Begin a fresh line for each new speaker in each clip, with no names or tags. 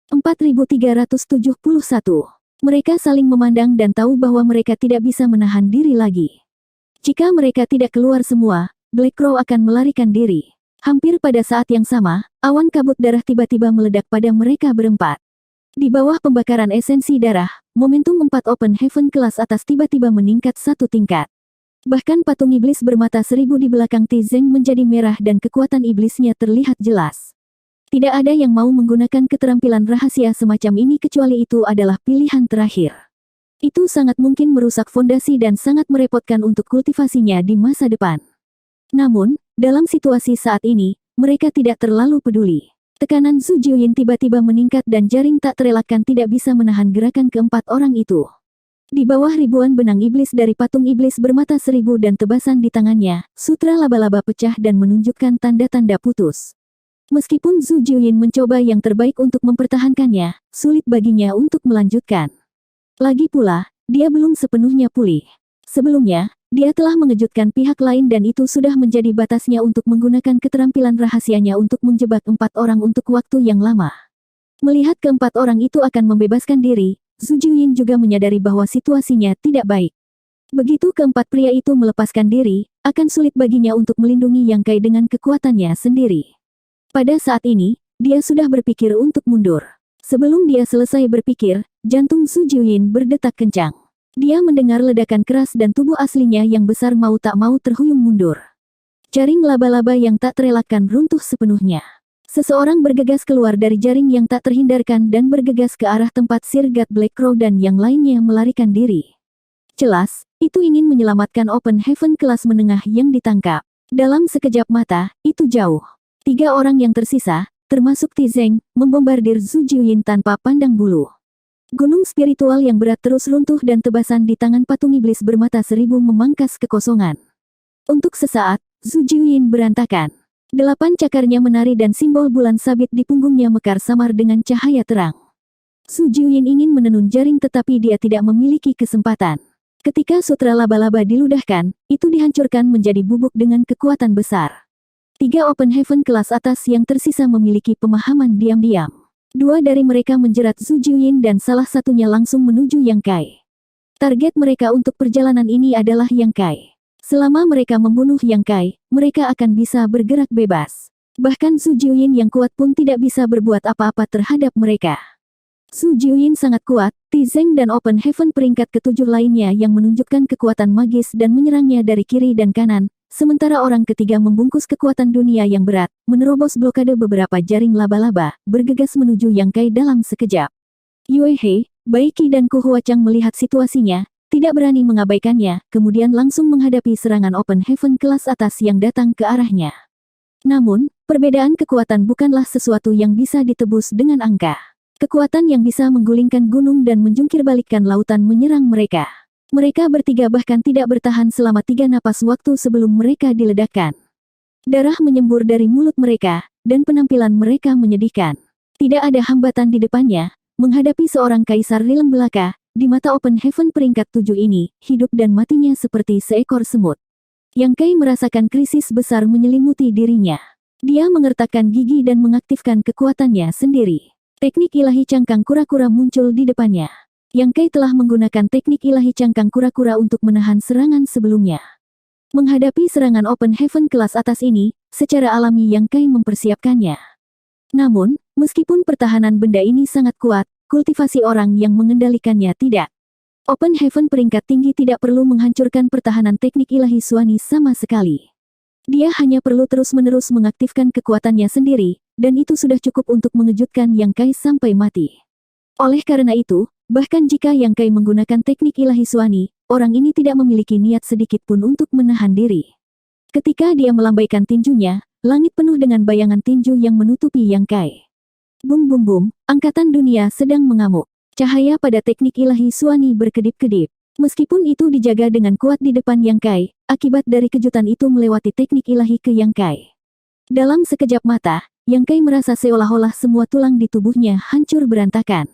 4371. Mereka saling memandang dan tahu bahwa mereka tidak bisa menahan diri lagi. Jika mereka tidak keluar semua, Black Crow akan melarikan diri. Hampir pada saat yang sama, awan kabut darah tiba-tiba meledak pada mereka berempat. Di bawah pembakaran esensi darah, momentum 4 Open Heaven kelas atas tiba-tiba meningkat satu tingkat. Bahkan patung iblis bermata 1000 di belakang Tizeng menjadi merah dan kekuatan iblisnya terlihat jelas. Tidak ada yang mau menggunakan keterampilan rahasia semacam ini kecuali itu adalah pilihan terakhir. Itu sangat mungkin merusak fondasi dan sangat merepotkan untuk kultivasinya di masa depan. Namun, dalam situasi saat ini, mereka tidak terlalu peduli. Tekanan Zhu Jiuyin tiba-tiba meningkat dan jaring tak terelakkan tidak bisa menahan gerakan keempat orang itu. Di bawah ribuan benang iblis dari patung iblis bermata 1000 dan tebasan di tangannya, sutra laba-laba pecah dan menunjukkan tanda-tanda putus. Meskipun Zhu Jiuyin mencoba yang terbaik untuk mempertahankannya, sulit baginya untuk melanjutkan. Lagi pula, dia belum sepenuhnya pulih. Sebelumnya, dia telah mengejutkan pihak lain dan itu sudah menjadi batasnya untuk menggunakan keterampilan rahasianya untuk menjebak 4 orang untuk waktu yang lama. Melihat keempat orang itu akan membebaskan diri, Zhu Jiuyin juga menyadari bahwa situasinya tidak baik. Begitu keempat pria itu melepaskan diri, akan sulit baginya untuk melindungi Yang Kai dengan kekuatannya sendiri. Pada saat ini, dia sudah berpikir untuk mundur. Sebelum dia selesai berpikir, jantung Zhu Jiuyin berdetak kencang. Dia mendengar ledakan keras dan tubuh aslinya yang besar mau tak mau terhuyung mundur. Jaring laba-laba yang tak terelakkan runtuh sepenuhnya. Seseorang bergegas keluar dari jaring yang tak terhindarkan dan bergegas ke arah tempat Sir God Black Crow dan yang lainnya melarikan diri. Jelas, itu ingin menyelamatkan Open Heaven kelas menengah yang ditangkap. Dalam sekejap mata, itu jauh. 3 orang yang tersisa, termasuk Tizeng, membombardir Zhu Jiuyin tanpa pandang bulu. Gunung spiritual yang berat terus runtuh dan tebasan di tangan patung iblis bermata 1000 memangkas kekosongan. Untuk sesaat, Zhu Jiuyin berantakan. 8 cakarnya menari dan simbol bulan sabit di punggungnya mekar samar dengan cahaya terang. Zhu Jiuyin ingin menenun jaring tetapi dia tidak memiliki kesempatan. Ketika sutra laba-laba diludahkan, itu dihancurkan menjadi bubuk dengan kekuatan besar. 3 Open Heaven kelas atas yang tersisa memiliki pemahaman diam-diam. 2 dari mereka menjerat Zhu Jiuyin dan salah satunya langsung menuju Yang Kai. Target mereka untuk perjalanan ini adalah Yang Kai. Selama mereka membunuh Yang Kai, mereka akan bisa bergerak bebas. Bahkan Zhu Jiuyin yang kuat pun tidak bisa berbuat apa-apa terhadap mereka. Zhu Jiuyin sangat kuat, Tizeng dan Open Heaven peringkat ke-7 lainnya yang menunjukkan kekuatan magis dan menyerangnya dari kiri dan kanan, sementara orang ketiga membungkus kekuatan dunia yang berat, menerobos blokade beberapa jaring laba-laba, bergegas menuju Yang Kai dalam sekejap. Yue He, Bai Qi dan Ku Huachang melihat situasinya, tidak berani mengabaikannya, kemudian langsung menghadapi serangan Open Heaven kelas atas yang datang ke arahnya. Namun, perbedaan kekuatan bukanlah sesuatu yang bisa ditebus dengan angka. Kekuatan yang bisa menggulingkan gunung dan menjungkirbalikkan lautan menyerang mereka. Mereka bertiga bahkan tidak bertahan selama 3 napas waktu sebelum mereka diledakkan. Darah menyembur dari mulut mereka, dan penampilan mereka menyedihkan. Tidak ada hambatan di depannya, menghadapi seorang kaisar Rilem belaka. Di mata Open Heaven peringkat 7 ini, hidup dan matinya seperti seekor semut. Yang Kai merasakan krisis besar menyelimuti dirinya. Dia mengertakkan gigi dan mengaktifkan kekuatannya sendiri. Teknik ilahi cangkang kura-kura muncul di depannya. Yang Kai telah menggunakan teknik ilahi cangkang kura-kura untuk menahan serangan sebelumnya. Menghadapi serangan Open Heaven kelas atas ini, secara alami Yang Kai mempersiapkannya. Namun, meskipun pertahanan benda ini sangat kuat, kultivasi orang yang mengendalikannya tidak. Open Heaven peringkat tinggi tidak perlu menghancurkan pertahanan teknik ilahi Suani sama sekali. Dia hanya perlu terus-menerus mengaktifkan kekuatannya sendiri, dan itu sudah cukup untuk mengejutkan Yang Kai sampai mati. Oleh karena itu, bahkan jika Yang Kai menggunakan teknik ilahi Suani, orang ini tidak memiliki niat sedikit pun untuk menahan diri. Ketika dia melambaikan tinjunya, langit penuh dengan bayangan tinju yang menutupi Yang Kai. Bum bum bum, angkatan dunia sedang mengamuk. Cahaya pada teknik ilahi Suani berkedip-kedip. Meskipun itu dijaga dengan kuat di depan Yang Kai, akibat dari kejutan itu melewati teknik ilahi ke Yang Kai. Dalam sekejap mata, Yang Kai merasa seolah-olah semua tulang di tubuhnya hancur berantakan.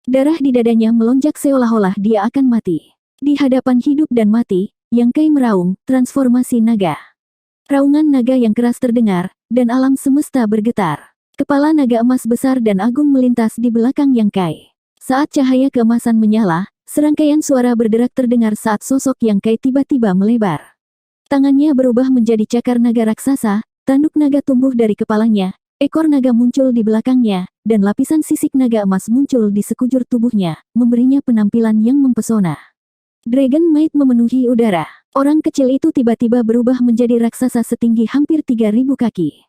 Darah di dadanya melonjak seolah-olah dia akan mati. Di hadapan hidup dan mati, Yang Kai meraung, transformasi naga. Raungan naga yang keras terdengar, dan alam semesta bergetar. Kepala naga emas besar dan agung melintas di belakang Yang Kai. Saat cahaya keemasan menyala, serangkaian suara berderak terdengar saat sosok Yang Kai tiba-tiba melebar. Tangannya berubah menjadi cakar naga raksasa, tanduk naga tumbuh dari kepalanya, ekor naga muncul di belakangnya, dan lapisan sisik naga emas muncul di sekujur tubuhnya, memberinya penampilan yang mempesona. Dragon Might memenuhi udara. Orang kecil itu tiba-tiba berubah menjadi raksasa setinggi hampir 3.000 kaki.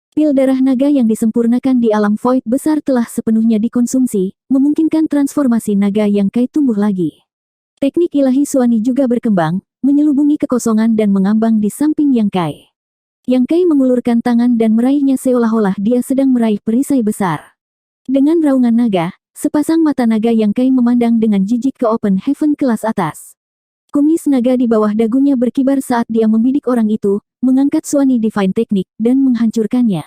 Pil darah naga yang disempurnakan di alam void besar telah sepenuhnya dikonsumsi, memungkinkan transformasi naga Yang Kai tumbuh lagi. Teknik ilahi Suani juga berkembang, menyelubungi kekosongan dan mengambang di samping Yang Kai. Yang Kai mengulurkan tangan dan meraihnya seolah-olah dia sedang meraih perisai besar. Dengan raungan naga, sepasang mata naga Yang Kai memandang dengan jijik ke Open Heaven kelas atas. Kumis naga di bawah dagunya berkibar saat dia membidik orang itu, mengangkat Suani Divine Teknik, dan menghancurkannya.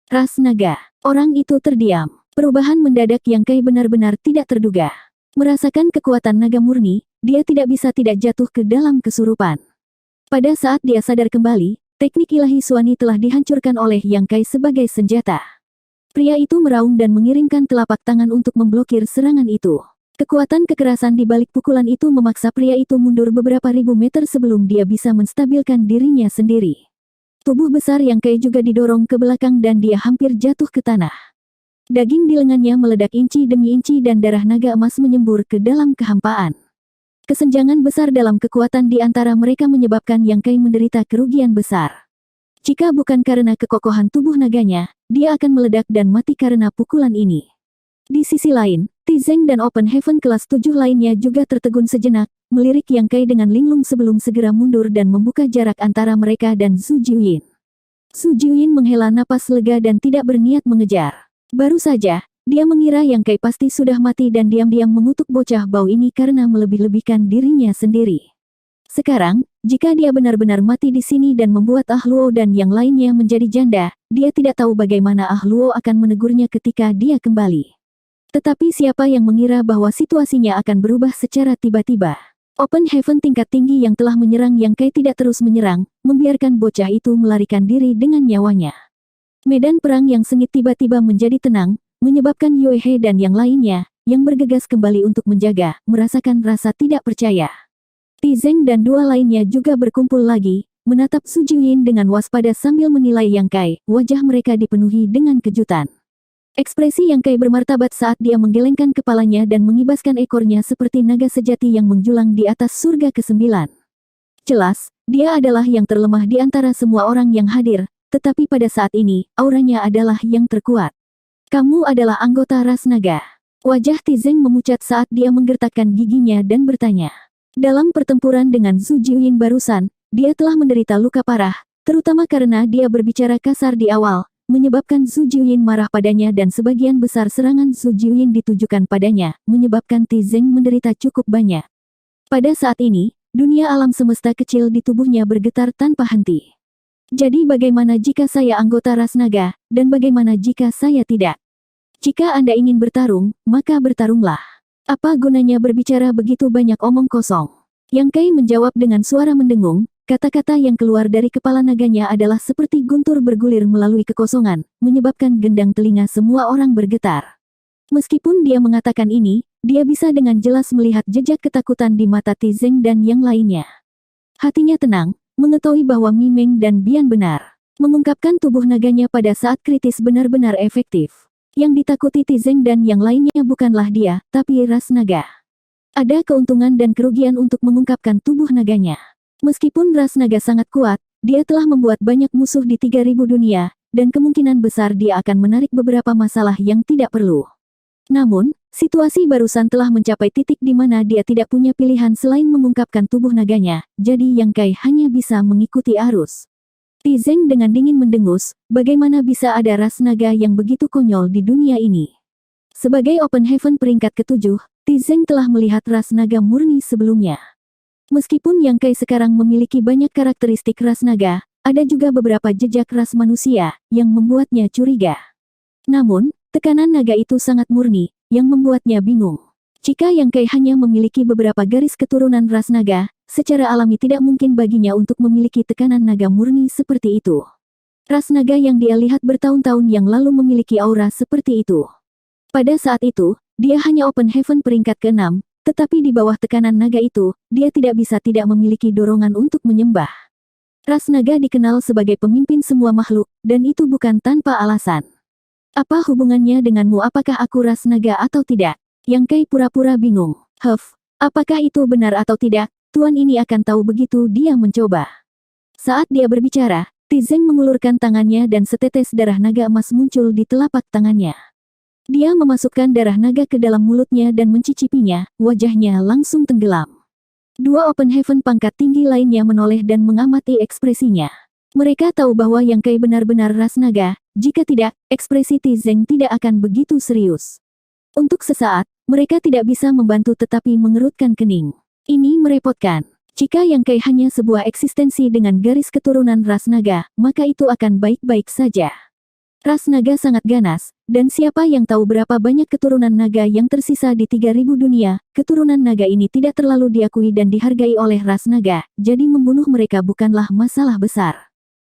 Ras naga. Orang itu terdiam. Perubahan mendadak Yang Kai benar-benar tidak terduga. Merasakan kekuatan naga murni, dia tidak bisa tidak jatuh ke dalam kesurupan. Pada saat dia sadar kembali, teknik ilahi Suani telah dihancurkan oleh Yang Kai sebagai senjata. Pria itu meraung dan mengirimkan telapak tangan untuk memblokir serangan itu. Kekuatan kekerasan di balik pukulan itu memaksa pria itu mundur beberapa ribu meter sebelum dia bisa menstabilkan dirinya sendiri. Tubuh besar Yang Kai juga didorong ke belakang dan dia hampir jatuh ke tanah. Daging di lengannya meledak inci demi inci dan darah naga emas menyembur ke dalam kehampaan. Kesenjangan besar dalam kekuatan di antara mereka menyebabkan Yang Kai menderita kerugian besar. Jika bukan karena kekokohan tubuh naganya, dia akan meledak dan mati karena pukulan ini. Di sisi lain, Tizeng dan Open Heaven kelas 7 lainnya juga tertegun sejenak, melirik Yang Kai dengan linglung sebelum segera mundur dan membuka jarak antara mereka dan Zhu Jiuyin. Zhu Jiuyin menghela napas lega dan tidak berniat mengejar. Baru saja, dia mengira Yang Kai pasti sudah mati dan diam-diam mengutuk bocah bau ini karena melebih-lebihkan dirinya sendiri. Sekarang, jika dia benar-benar mati di sini dan membuat Ah Luo dan yang lainnya menjadi janda, dia tidak tahu bagaimana Ah Luo akan menegurnya ketika dia kembali. Tetapi siapa yang mengira bahwa situasinya akan berubah secara tiba-tiba? Open Heaven tingkat tinggi yang telah menyerang Yang Kai tidak terus menyerang, membiarkan bocah itu melarikan diri dengan nyawanya. Medan perang yang sengit tiba-tiba menjadi tenang, menyebabkan Yue He dan yang lainnya, yang bergegas kembali untuk menjaga, merasakan rasa tidak percaya. Tizeng dan dua lainnya juga berkumpul lagi, menatap Zhu Jiuyin dengan waspada sambil menilai Yang Kai, wajah mereka dipenuhi dengan kejutan. Ekspresi Yang Kai bermartabat saat dia menggelengkan kepalanya dan mengibaskan ekornya seperti naga sejati yang menjulang di atas surga ke-9. Jelas, dia adalah yang terlemah di antara semua orang yang hadir, tetapi pada saat ini, auranya adalah yang terkuat. Kamu adalah anggota ras naga. Wajah Tizeng memucat saat dia menggertakkan giginya dan bertanya. Dalam pertempuran dengan Zhu Jiuyin barusan, dia telah menderita luka parah, terutama karena dia berbicara kasar di awal, menyebabkan Zhu Jiuyin marah padanya dan sebagian besar serangan Zhu Jiuyin ditujukan padanya, menyebabkan Tizeng menderita cukup banyak. Pada saat ini, dunia alam semesta kecil di tubuhnya bergetar tanpa henti. Jadi bagaimana jika saya anggota ras naga, dan bagaimana jika saya tidak? Jika Anda ingin bertarung, maka bertarunglah. Apa gunanya berbicara begitu banyak omong kosong? Yang Kai menjawab dengan suara mendengung. Kata-kata yang keluar dari kepala naganya adalah seperti guntur bergulir melalui kekosongan, menyebabkan gendang telinga semua orang bergetar. Meskipun dia mengatakan ini, dia bisa dengan jelas melihat jejak ketakutan di mata Tizeng dan yang lainnya. Hatinya tenang, mengetahui bahwa Mimeng dan Bian benar. Mengungkapkan tubuh naganya pada saat kritis benar-benar efektif. Yang ditakuti Tizeng dan yang lainnya bukanlah dia, tapi ras naga. Ada keuntungan dan kerugian untuk mengungkapkan tubuh naganya. Meskipun ras naga sangat kuat, dia telah membuat banyak musuh di 3.000 dunia, dan kemungkinan besar dia akan menarik beberapa masalah yang tidak perlu. Namun, situasi barusan telah mencapai titik di mana dia tidak punya pilihan selain mengungkapkan tubuh naganya, jadi Yang Kai hanya bisa mengikuti arus. Tizeng dengan dingin mendengus, bagaimana bisa ada ras naga yang begitu konyol di dunia ini? Sebagai Open Heaven peringkat ke-7, Tizeng telah melihat ras naga murni sebelumnya. Meskipun Yang Kai sekarang memiliki banyak karakteristik ras naga, ada juga beberapa jejak ras manusia, yang membuatnya curiga. Namun, tekanan naga itu sangat murni, yang membuatnya bingung. Jika Yang Kai hanya memiliki beberapa garis keturunan ras naga, secara alami tidak mungkin baginya untuk memiliki tekanan naga murni seperti itu. Ras naga yang dia lihat bertahun-tahun yang lalu memiliki aura seperti itu. Pada saat itu, dia hanya Open Heaven peringkat ke-6, tetapi di bawah tekanan naga itu, dia tidak bisa tidak memiliki dorongan untuk menyembah. Ras naga dikenal sebagai pemimpin semua makhluk, dan itu bukan tanpa alasan. Apa hubungannya denganmu? Apakah aku ras naga atau tidak? Yang Kai pura-pura bingung. Apakah itu benar atau tidak? Tuan ini akan tahu begitu dia mencoba. Saat dia berbicara, Tizeng mengulurkan tangannya dan setetes darah naga emas muncul di telapak tangannya. Dia memasukkan darah naga ke dalam mulutnya dan mencicipinya, wajahnya langsung tenggelam. Dua Open Heaven pangkat tinggi lainnya menoleh dan mengamati ekspresinya. Mereka tahu bahwa Yang Kai benar-benar ras naga, jika tidak, ekspresi Tizeng tidak akan begitu serius. Untuk sesaat, mereka tidak bisa membantu tetapi mengerutkan kening. Ini merepotkan. Jika Yang Kai hanya sebuah eksistensi dengan garis keturunan ras naga, maka itu akan baik-baik saja. Ras naga sangat ganas, dan siapa yang tahu berapa banyak keturunan naga yang tersisa di 3000 dunia, keturunan naga ini tidak terlalu diakui dan dihargai oleh ras naga, jadi membunuh mereka bukanlah masalah besar.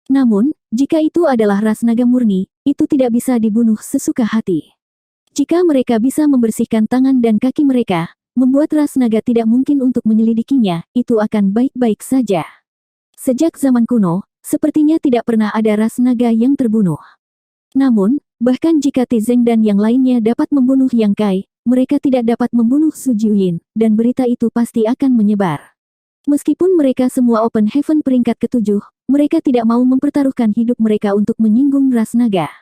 Namun, jika itu adalah ras naga murni, itu tidak bisa dibunuh sesuka hati. Jika mereka bisa membersihkan tangan dan kaki mereka, membuat ras naga tidak mungkin untuk menyelidikinya, itu akan baik-baik saja. Sejak zaman kuno, sepertinya tidak pernah ada ras naga yang terbunuh. Namun, bahkan jika Tizeng dan yang lainnya dapat membunuh Yang Kai, mereka tidak dapat membunuh Su Jiuyin, dan berita itu pasti akan menyebar. Meskipun mereka semua Open Heaven peringkat ke-7, mereka tidak mau mempertaruhkan hidup mereka untuk menyinggung ras naga.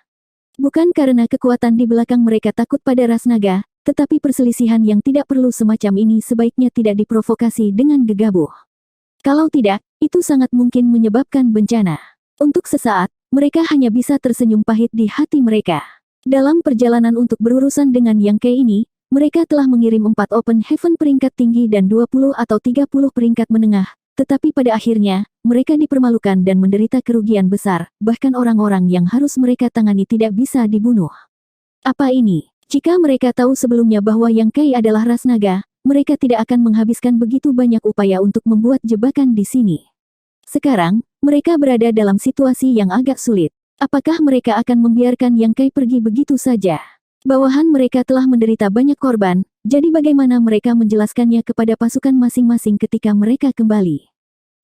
Bukan karena kekuatan di belakang mereka takut pada ras naga, tetapi perselisihan yang tidak perlu semacam ini sebaiknya tidak diprovokasi dengan gegabah. Kalau tidak, itu sangat mungkin menyebabkan bencana. Untuk sesaat, mereka hanya bisa tersenyum pahit di hati mereka. Dalam perjalanan untuk berurusan dengan Yang Kai ini, mereka telah mengirim 4 Open Heaven peringkat tinggi dan 20 atau 30 peringkat menengah, tetapi pada akhirnya, mereka dipermalukan dan menderita kerugian besar, bahkan orang-orang yang harus mereka tangani tidak bisa dibunuh. Apa ini? Jika mereka tahu sebelumnya bahwa Yang Kai adalah ras naga, mereka tidak akan menghabiskan begitu banyak upaya untuk membuat jebakan di sini. Sekarang, mereka berada dalam situasi yang agak sulit. Apakah mereka akan membiarkan Yang Kai pergi begitu saja? Bawahan mereka telah menderita banyak korban, jadi bagaimana mereka menjelaskannya kepada pasukan masing-masing ketika mereka kembali?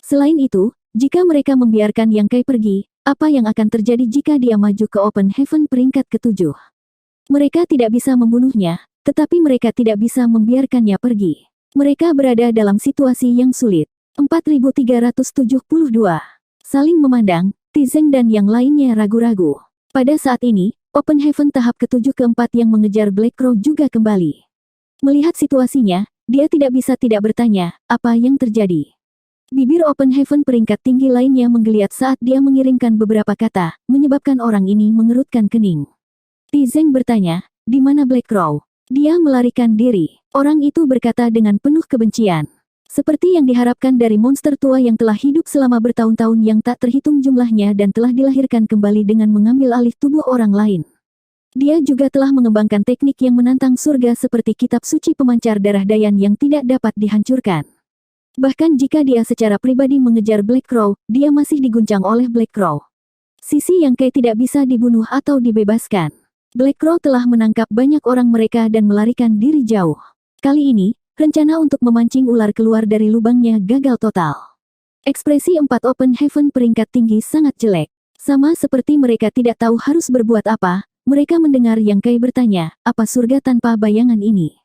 Selain itu, jika mereka membiarkan Yang Kai pergi, apa yang akan terjadi jika dia maju ke Open Heaven peringkat ke-7? Mereka tidak bisa membunuhnya, tetapi mereka tidak bisa membiarkannya pergi. Mereka berada dalam situasi yang sulit. 4372. Saling memandang, Tizeng dan yang lainnya ragu-ragu. Pada saat ini, Open Heaven tahap ke-7 ke-4 yang mengejar Black Crow juga kembali. Melihat situasinya, dia tidak bisa tidak bertanya, apa yang terjadi. Bibir Open Heaven peringkat tinggi lainnya menggeliat saat dia mengirimkan beberapa kata, menyebabkan orang ini mengerutkan kening. Tizeng bertanya, di mana Black Crow? Dia melarikan diri. Orang itu berkata dengan penuh kebencian. Seperti yang diharapkan dari monster tua yang telah hidup selama bertahun-tahun yang tak terhitung jumlahnya dan telah dilahirkan kembali dengan mengambil alih tubuh orang lain. Dia juga telah mengembangkan teknik yang menantang surga seperti kitab suci pemancar darah Dayan yang tidak dapat dihancurkan. Bahkan jika dia secara pribadi mengejar Black Crow, dia masih diguncang oleh Black Crow. Sisi Yang Kai tidak bisa dibunuh atau dibebaskan. Black Crow telah menangkap banyak orang mereka dan melarikan diri jauh. Kali ini, rencana untuk memancing ular keluar dari lubangnya gagal total. Ekspresi 4 Open Heaven peringkat tinggi sangat jelek. Sama seperti mereka tidak tahu harus berbuat apa, mereka mendengar Yang Kai bertanya, apa surga tanpa bayangan ini?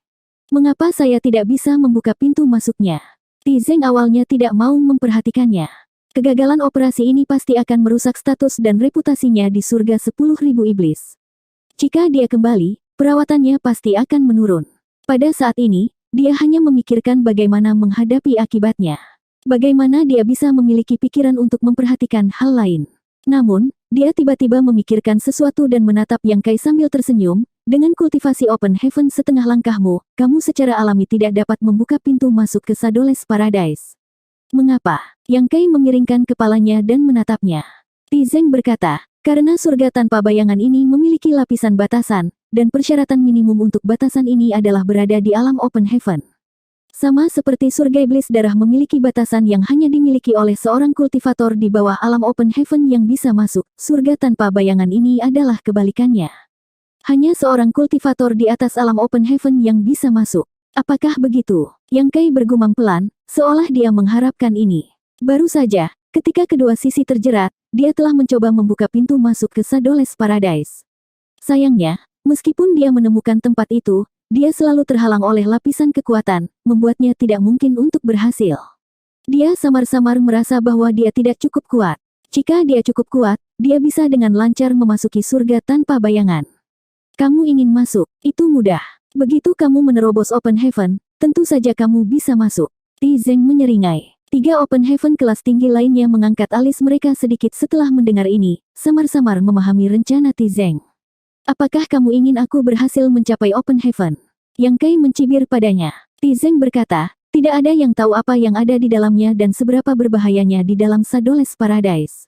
Mengapa saya tidak bisa membuka pintu masuknya? Tizeng awalnya tidak mau memperhatikannya. Kegagalan operasi ini pasti akan merusak status dan reputasinya di surga 10.000 iblis. Jika dia kembali, perawatannya pasti akan menurun. Pada saat ini, dia hanya memikirkan bagaimana menghadapi akibatnya. Bagaimana dia bisa memiliki pikiran untuk memperhatikan hal lain. Namun, dia tiba-tiba memikirkan sesuatu dan menatap Yang Kai sambil tersenyum, dengan kultivasi Open Heaven setengah langkahmu, kamu secara alami tidak dapat membuka pintu masuk ke Shadows Paradise. Mengapa? Yang Kai memiringkan kepalanya dan menatapnya. Tizeng berkata, karena surga tanpa bayangan ini memiliki lapisan batasan, dan persyaratan minimum untuk batasan ini adalah berada di alam Open Heaven. Sama seperti surga iblis darah memiliki batasan yang hanya dimiliki oleh seorang kultivator di bawah alam open heaven yang bisa masuk, surga tanpa bayangan ini adalah kebalikannya. Hanya seorang kultivator di atas alam open heaven yang bisa masuk. Apakah begitu? Yang Kai bergumam pelan, seolah dia mengharapkan ini. Baru saja, ketika kedua sisi terjerat, dia telah mencoba membuka pintu masuk ke Shadowless Paradise. Sayangnya, meskipun dia menemukan tempat itu, dia selalu terhalang oleh lapisan kekuatan, membuatnya tidak mungkin untuk berhasil. Dia samar-samar merasa bahwa dia tidak cukup kuat. Jika dia cukup kuat, dia bisa dengan lancar memasuki surga tanpa bayangan. Kamu ingin masuk, itu mudah. Begitu kamu menerobos open heaven, tentu saja kamu bisa masuk. Ti Zeng menyeringai. 3 open heaven kelas tinggi lainnya mengangkat alis mereka sedikit setelah mendengar ini, samar-samar memahami rencana Ti Zeng. Apakah kamu ingin aku berhasil mencapai open heaven? Yang Kai mencibir padanya. Ti Zeng berkata, tidak ada yang tahu apa yang ada di dalamnya dan seberapa berbahayanya di dalam Shadowless Paradise.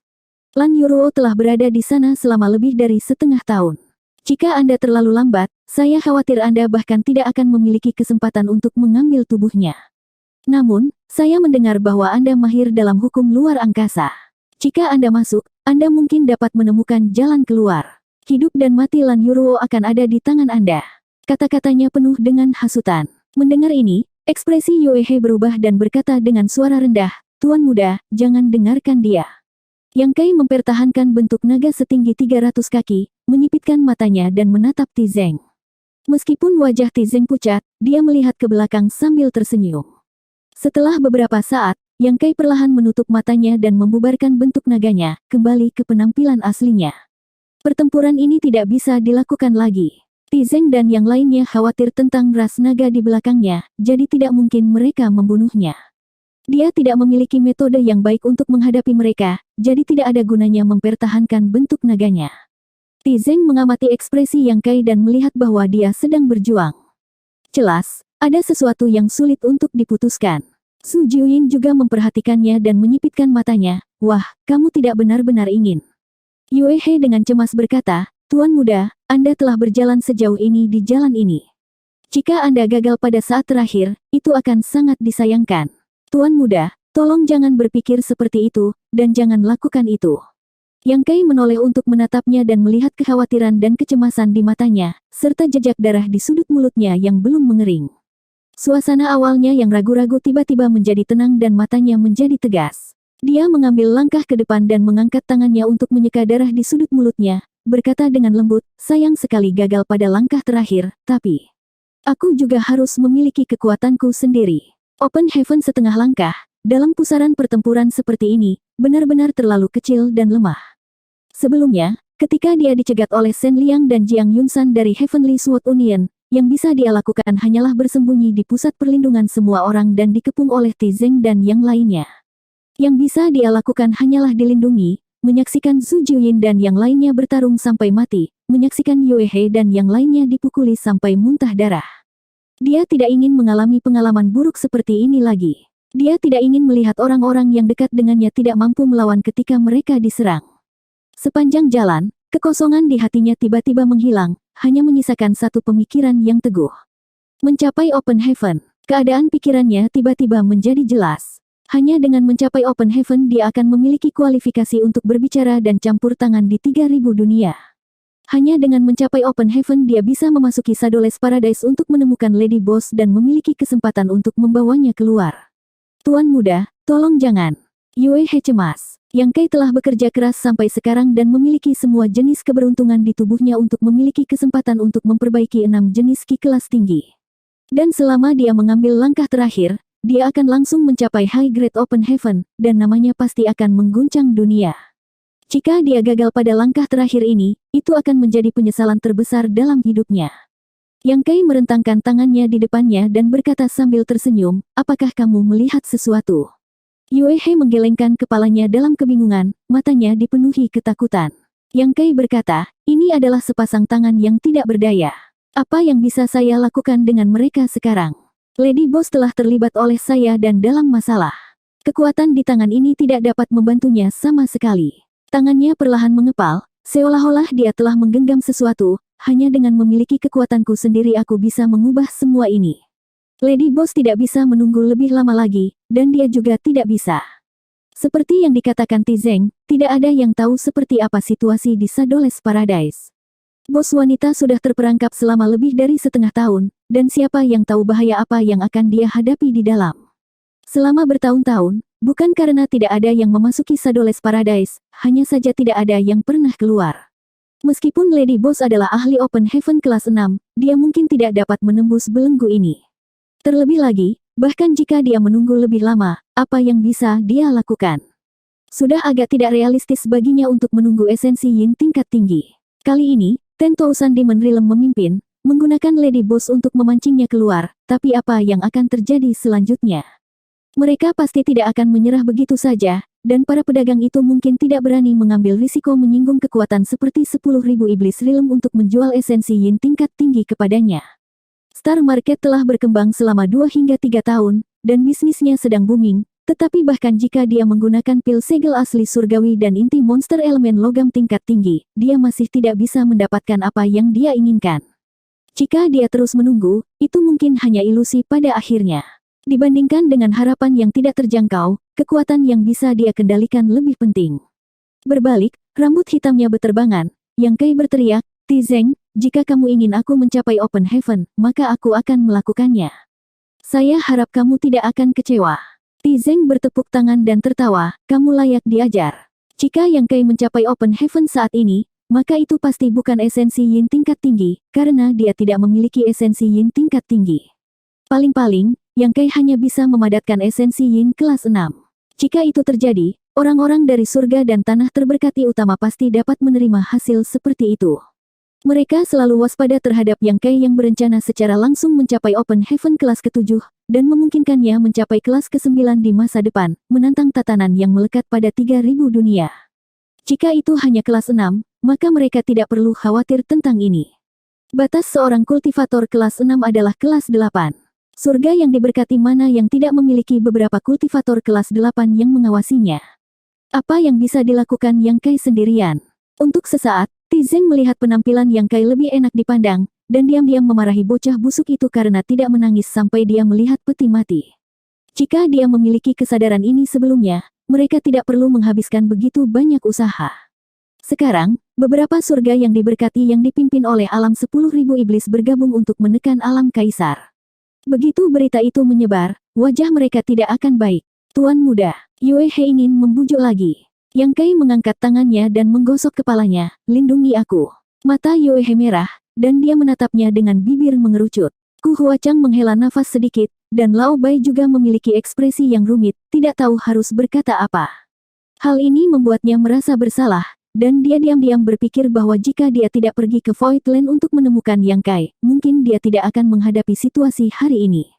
Lan Yuruo telah berada di sana selama lebih dari setengah tahun. Jika Anda terlalu lambat, saya khawatir Anda bahkan tidak akan memiliki kesempatan untuk mengambil tubuhnya. Namun, saya mendengar bahwa Anda mahir dalam hukum luar angkasa. Jika Anda masuk, Anda mungkin dapat menemukan jalan keluar. Hidup dan mati Lan Yuruo akan ada di tangan Anda. Kata-katanya penuh dengan hasutan. Mendengar ini, ekspresi Yue He berubah dan berkata dengan suara rendah, Tuan muda, jangan dengarkan dia. Yang Kai mempertahankan bentuk naga setinggi 300 kaki, menyipitkan matanya dan menatap Ti Zeng. Meskipun wajah Ti Zeng pucat, dia melihat ke belakang sambil tersenyum. Setelah beberapa saat, Yang Kai perlahan menutup matanya dan membubarkan bentuk naganya, kembali ke penampilan aslinya. Pertempuran ini tidak bisa dilakukan lagi. Ti Zeng dan yang lainnya khawatir tentang ras naga di belakangnya, jadi tidak mungkin mereka membunuhnya. Dia tidak memiliki metode yang baik untuk menghadapi mereka, jadi tidak ada gunanya mempertahankan bentuk naganya. Ti Zeng mengamati ekspresi Yang Kai dan melihat bahwa dia sedang berjuang. Jelas, ada sesuatu yang sulit untuk diputuskan. Su Jiuyin juga memperhatikannya dan menyipitkan matanya. Wah, kamu tidak benar-benar ingin. Yue He dengan cemas berkata, Tuan muda, Anda telah berjalan sejauh ini di jalan ini. Jika Anda gagal pada saat terakhir, itu akan sangat disayangkan. Tuan muda, tolong jangan berpikir seperti itu, dan jangan lakukan itu. Yang Kai menoleh untuk menatapnya dan melihat kekhawatiran dan kecemasan di matanya, serta jejak darah di sudut mulutnya yang belum mengering. Suasana awalnya yang ragu-ragu tiba-tiba menjadi tenang dan matanya menjadi tegas. Dia mengambil langkah ke depan dan mengangkat tangannya untuk menyeka darah di sudut mulutnya, berkata dengan lembut, sayang sekali gagal pada langkah terakhir, tapi aku juga harus memiliki kekuatanku sendiri. Open Heaven setengah langkah, dalam pusaran pertempuran seperti ini, benar-benar terlalu kecil dan lemah. Sebelumnya, ketika dia dicegat oleh Shen Liang dan Jiang Yunsan dari Heavenly Sword Union, yang bisa dia lakukan hanyalah bersembunyi di pusat perlindungan semua orang dan dikepung oleh Ti Zeng dan yang lainnya. Yang bisa dia lakukan hanyalah dilindungi, menyaksikan Su Jiuyin dan yang lainnya bertarung sampai mati, menyaksikan Yue He dan yang lainnya dipukuli sampai muntah darah. Dia tidak ingin mengalami pengalaman buruk seperti ini lagi. Dia tidak ingin melihat orang-orang yang dekat dengannya tidak mampu melawan ketika mereka diserang. Sepanjang jalan, kekosongan di hatinya tiba-tiba menghilang, hanya menyisakan satu pemikiran yang teguh. Mencapai Open Heaven, keadaan pikirannya tiba-tiba menjadi jelas. Hanya dengan mencapai Open Heaven dia akan memiliki kualifikasi untuk berbicara dan campur tangan di 3000 dunia. Hanya dengan mencapai Open Heaven dia bisa memasuki Shadowless Paradise untuk menemukan Lady Boss dan memiliki kesempatan untuk membawanya keluar. Tuan muda, tolong jangan. Yue He cemas. Yang Kai telah bekerja keras sampai sekarang dan memiliki semua jenis keberuntungan di tubuhnya untuk memiliki kesempatan untuk memperbaiki 6 jenis ki kelas tinggi. Dan selama dia mengambil langkah terakhir, dia akan langsung mencapai High Grade Open Heaven, dan namanya pasti akan mengguncang dunia. Jika dia gagal pada langkah terakhir ini, itu akan menjadi penyesalan terbesar dalam hidupnya. Yang Kai merentangkan tangannya di depannya dan berkata sambil tersenyum, apakah kamu melihat sesuatu? Yue He menggelengkan kepalanya dalam kebingungan, matanya dipenuhi ketakutan. Yang Kai berkata, ini adalah sepasang tangan yang tidak berdaya. Apa yang bisa saya lakukan dengan mereka sekarang? Lady Boss telah terlibat oleh saya dan dalam masalah. Kekuatan di tangan ini tidak dapat membantunya sama sekali. Tangannya perlahan mengepal, seolah-olah dia telah menggenggam sesuatu, hanya dengan memiliki kekuatanku sendiri aku bisa mengubah semua ini. Lady Boss tidak bisa menunggu lebih lama lagi, dan dia juga tidak bisa. Seperti yang dikatakan Tizeng, tidak ada yang tahu seperti apa situasi di Shadows Paradise. Bos wanita sudah terperangkap selama lebih dari setengah tahun, dan siapa yang tahu bahaya apa yang akan dia hadapi di dalam. Selama bertahun-tahun, bukan karena tidak ada yang memasuki Shadows Paradise, hanya saja tidak ada yang pernah keluar. Meskipun Lady Boss adalah ahli Open Heaven kelas 6, dia mungkin tidak dapat menembus belenggu ini. Terlebih lagi, bahkan jika dia menunggu lebih lama, apa yang bisa dia lakukan? Sudah agak tidak realistis baginya untuk menunggu esensi Yin tingkat tinggi. Kali ini, Ten Tousan Demon Realm memimpin, menggunakan Lady Boss untuk memancingnya keluar, tapi apa yang akan terjadi selanjutnya? Mereka pasti tidak akan menyerah begitu saja, dan para pedagang itu mungkin tidak berani mengambil risiko menyinggung kekuatan seperti 10.000 iblis realm untuk menjual esensi Yin tingkat tinggi kepadanya. Star Market telah berkembang selama 2 hingga 3 tahun, dan bisnisnya sedang booming, tetapi bahkan jika dia menggunakan pil segel asli surgawi dan inti monster elemen logam tingkat tinggi, dia masih tidak bisa mendapatkan apa yang dia inginkan. Jika dia terus menunggu, itu mungkin hanya ilusi pada akhirnya. Dibandingkan dengan harapan yang tidak terjangkau, kekuatan yang bisa dia kendalikan lebih penting. Berbalik, rambut hitamnya berterbangan, Yang Kai berteriak, Tizeng, jika kamu ingin aku mencapai Open Heaven, maka aku akan melakukannya. Saya harap kamu tidak akan kecewa. Tizeng bertepuk tangan dan tertawa, kamu layak diajar. Jika Yang Kai mencapai Open Heaven saat ini, maka itu pasti bukan esensi Yin tingkat tinggi, karena dia tidak memiliki esensi Yin tingkat tinggi. Paling-paling, Yang Kai hanya bisa memadatkan esensi Yin kelas 6. Jika itu terjadi, orang-orang dari surga dan tanah terberkati utama pasti dapat menerima hasil seperti itu. Mereka selalu waspada terhadap Yang Kai yang berencana secara langsung mencapai Open Heaven kelas ke-7, dan memungkinkannya mencapai kelas ke-9 di masa depan, menantang tatanan yang melekat pada 3.000 dunia. Jika itu hanya kelas 6, maka mereka tidak perlu khawatir tentang ini. Batas seorang kultivator kelas 6 adalah kelas 8. Surga yang diberkati mana yang tidak memiliki beberapa kultivator kelas 8 yang mengawasinya. Apa yang bisa dilakukan Yang Kai sendirian? Untuk sesaat, Tizeng melihat penampilan Yang Kai lebih enak dipandang, dan diam-diam memarahi bocah busuk itu karena tidak menangis sampai dia melihat peti mati. Jika dia memiliki kesadaran ini sebelumnya, mereka tidak perlu menghabiskan begitu banyak usaha. Sekarang, beberapa surga yang diberkati yang dipimpin oleh alam 10.000 iblis bergabung untuk menekan alam kaisar. Begitu berita itu menyebar, wajah mereka tidak akan baik. Tuan muda, Yue He ingin membujuk lagi. Yang Kai mengangkat tangannya dan menggosok kepalanya, lindungi aku. Mata Yue He merah, dan dia menatapnya dengan bibir mengerucut. Ku Huachang menghela nafas sedikit, dan Lao Bai juga memiliki ekspresi yang rumit, tidak tahu harus berkata apa. Hal ini membuatnya merasa bersalah, dan dia diam-diam berpikir bahwa jika dia tidak pergi ke Voidland untuk menemukan Yang Kai, mungkin dia tidak akan menghadapi situasi hari ini.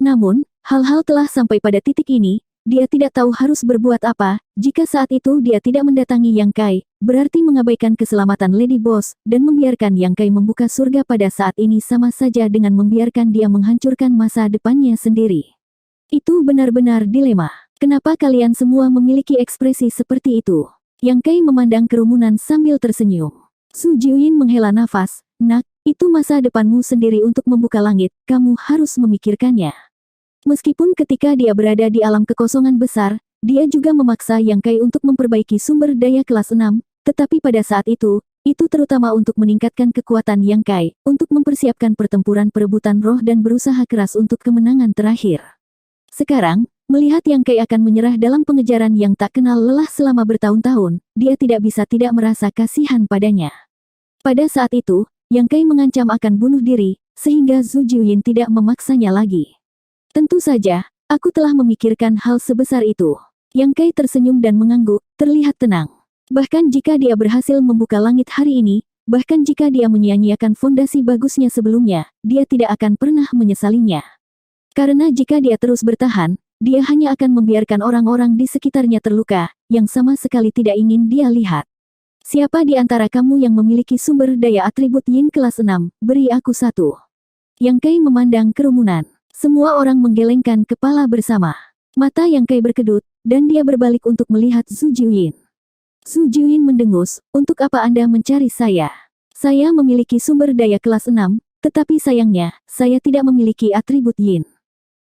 Namun, hal-hal telah sampai pada titik ini, dia tidak tahu harus berbuat apa. Jika saat itu dia tidak mendatangi Yang Kai, berarti mengabaikan keselamatan Lady Boss, dan membiarkan Yang Kai membuka surga pada saat ini sama saja dengan membiarkan dia menghancurkan masa depannya sendiri. Itu benar-benar dilema. Kenapa kalian semua memiliki ekspresi seperti itu? Yang Kai memandang kerumunan sambil tersenyum. Su Jiuyin menghela nafas, nak, itu masa depanmu sendiri untuk membuka langit, kamu harus memikirkannya. Meskipun ketika dia berada di alam kekosongan besar, dia juga memaksa Yang Kai untuk memperbaiki sumber daya kelas 6, tetapi pada saat itu terutama untuk meningkatkan kekuatan Yang Kai, untuk mempersiapkan pertempuran perebutan roh dan berusaha keras untuk kemenangan terakhir. Sekarang, melihat Yang Kai akan menyerah dalam pengejaran yang tak kenal lelah selama bertahun-tahun, dia tidak bisa tidak merasa kasihan padanya. Pada saat itu, Yang Kai mengancam akan bunuh diri, sehingga Zhu Jiuyin tidak memaksanya lagi. Tentu saja, aku telah memikirkan hal sebesar itu. Yang Kai tersenyum dan mengangguk, terlihat tenang. Bahkan jika dia berhasil membuka langit hari ini, bahkan jika dia menyia-nyiakan fondasi bagusnya sebelumnya, dia tidak akan pernah menyesalinya. Karena jika dia terus bertahan, dia hanya akan membiarkan orang-orang di sekitarnya terluka, yang sama sekali tidak ingin dia lihat. Siapa di antara kamu yang memiliki sumber daya atribut Yin kelas 6, beri aku satu. Yang Kai memandang kerumunan. Semua orang menggelengkan kepala bersama. Mata Yang Kai berkedut, dan dia berbalik untuk melihat Zhu Jiuyin. Zhu Jiuyin mendengus, untuk apa Anda mencari saya? Saya memiliki sumber daya kelas 6, tetapi sayangnya, saya tidak memiliki atribut Yin.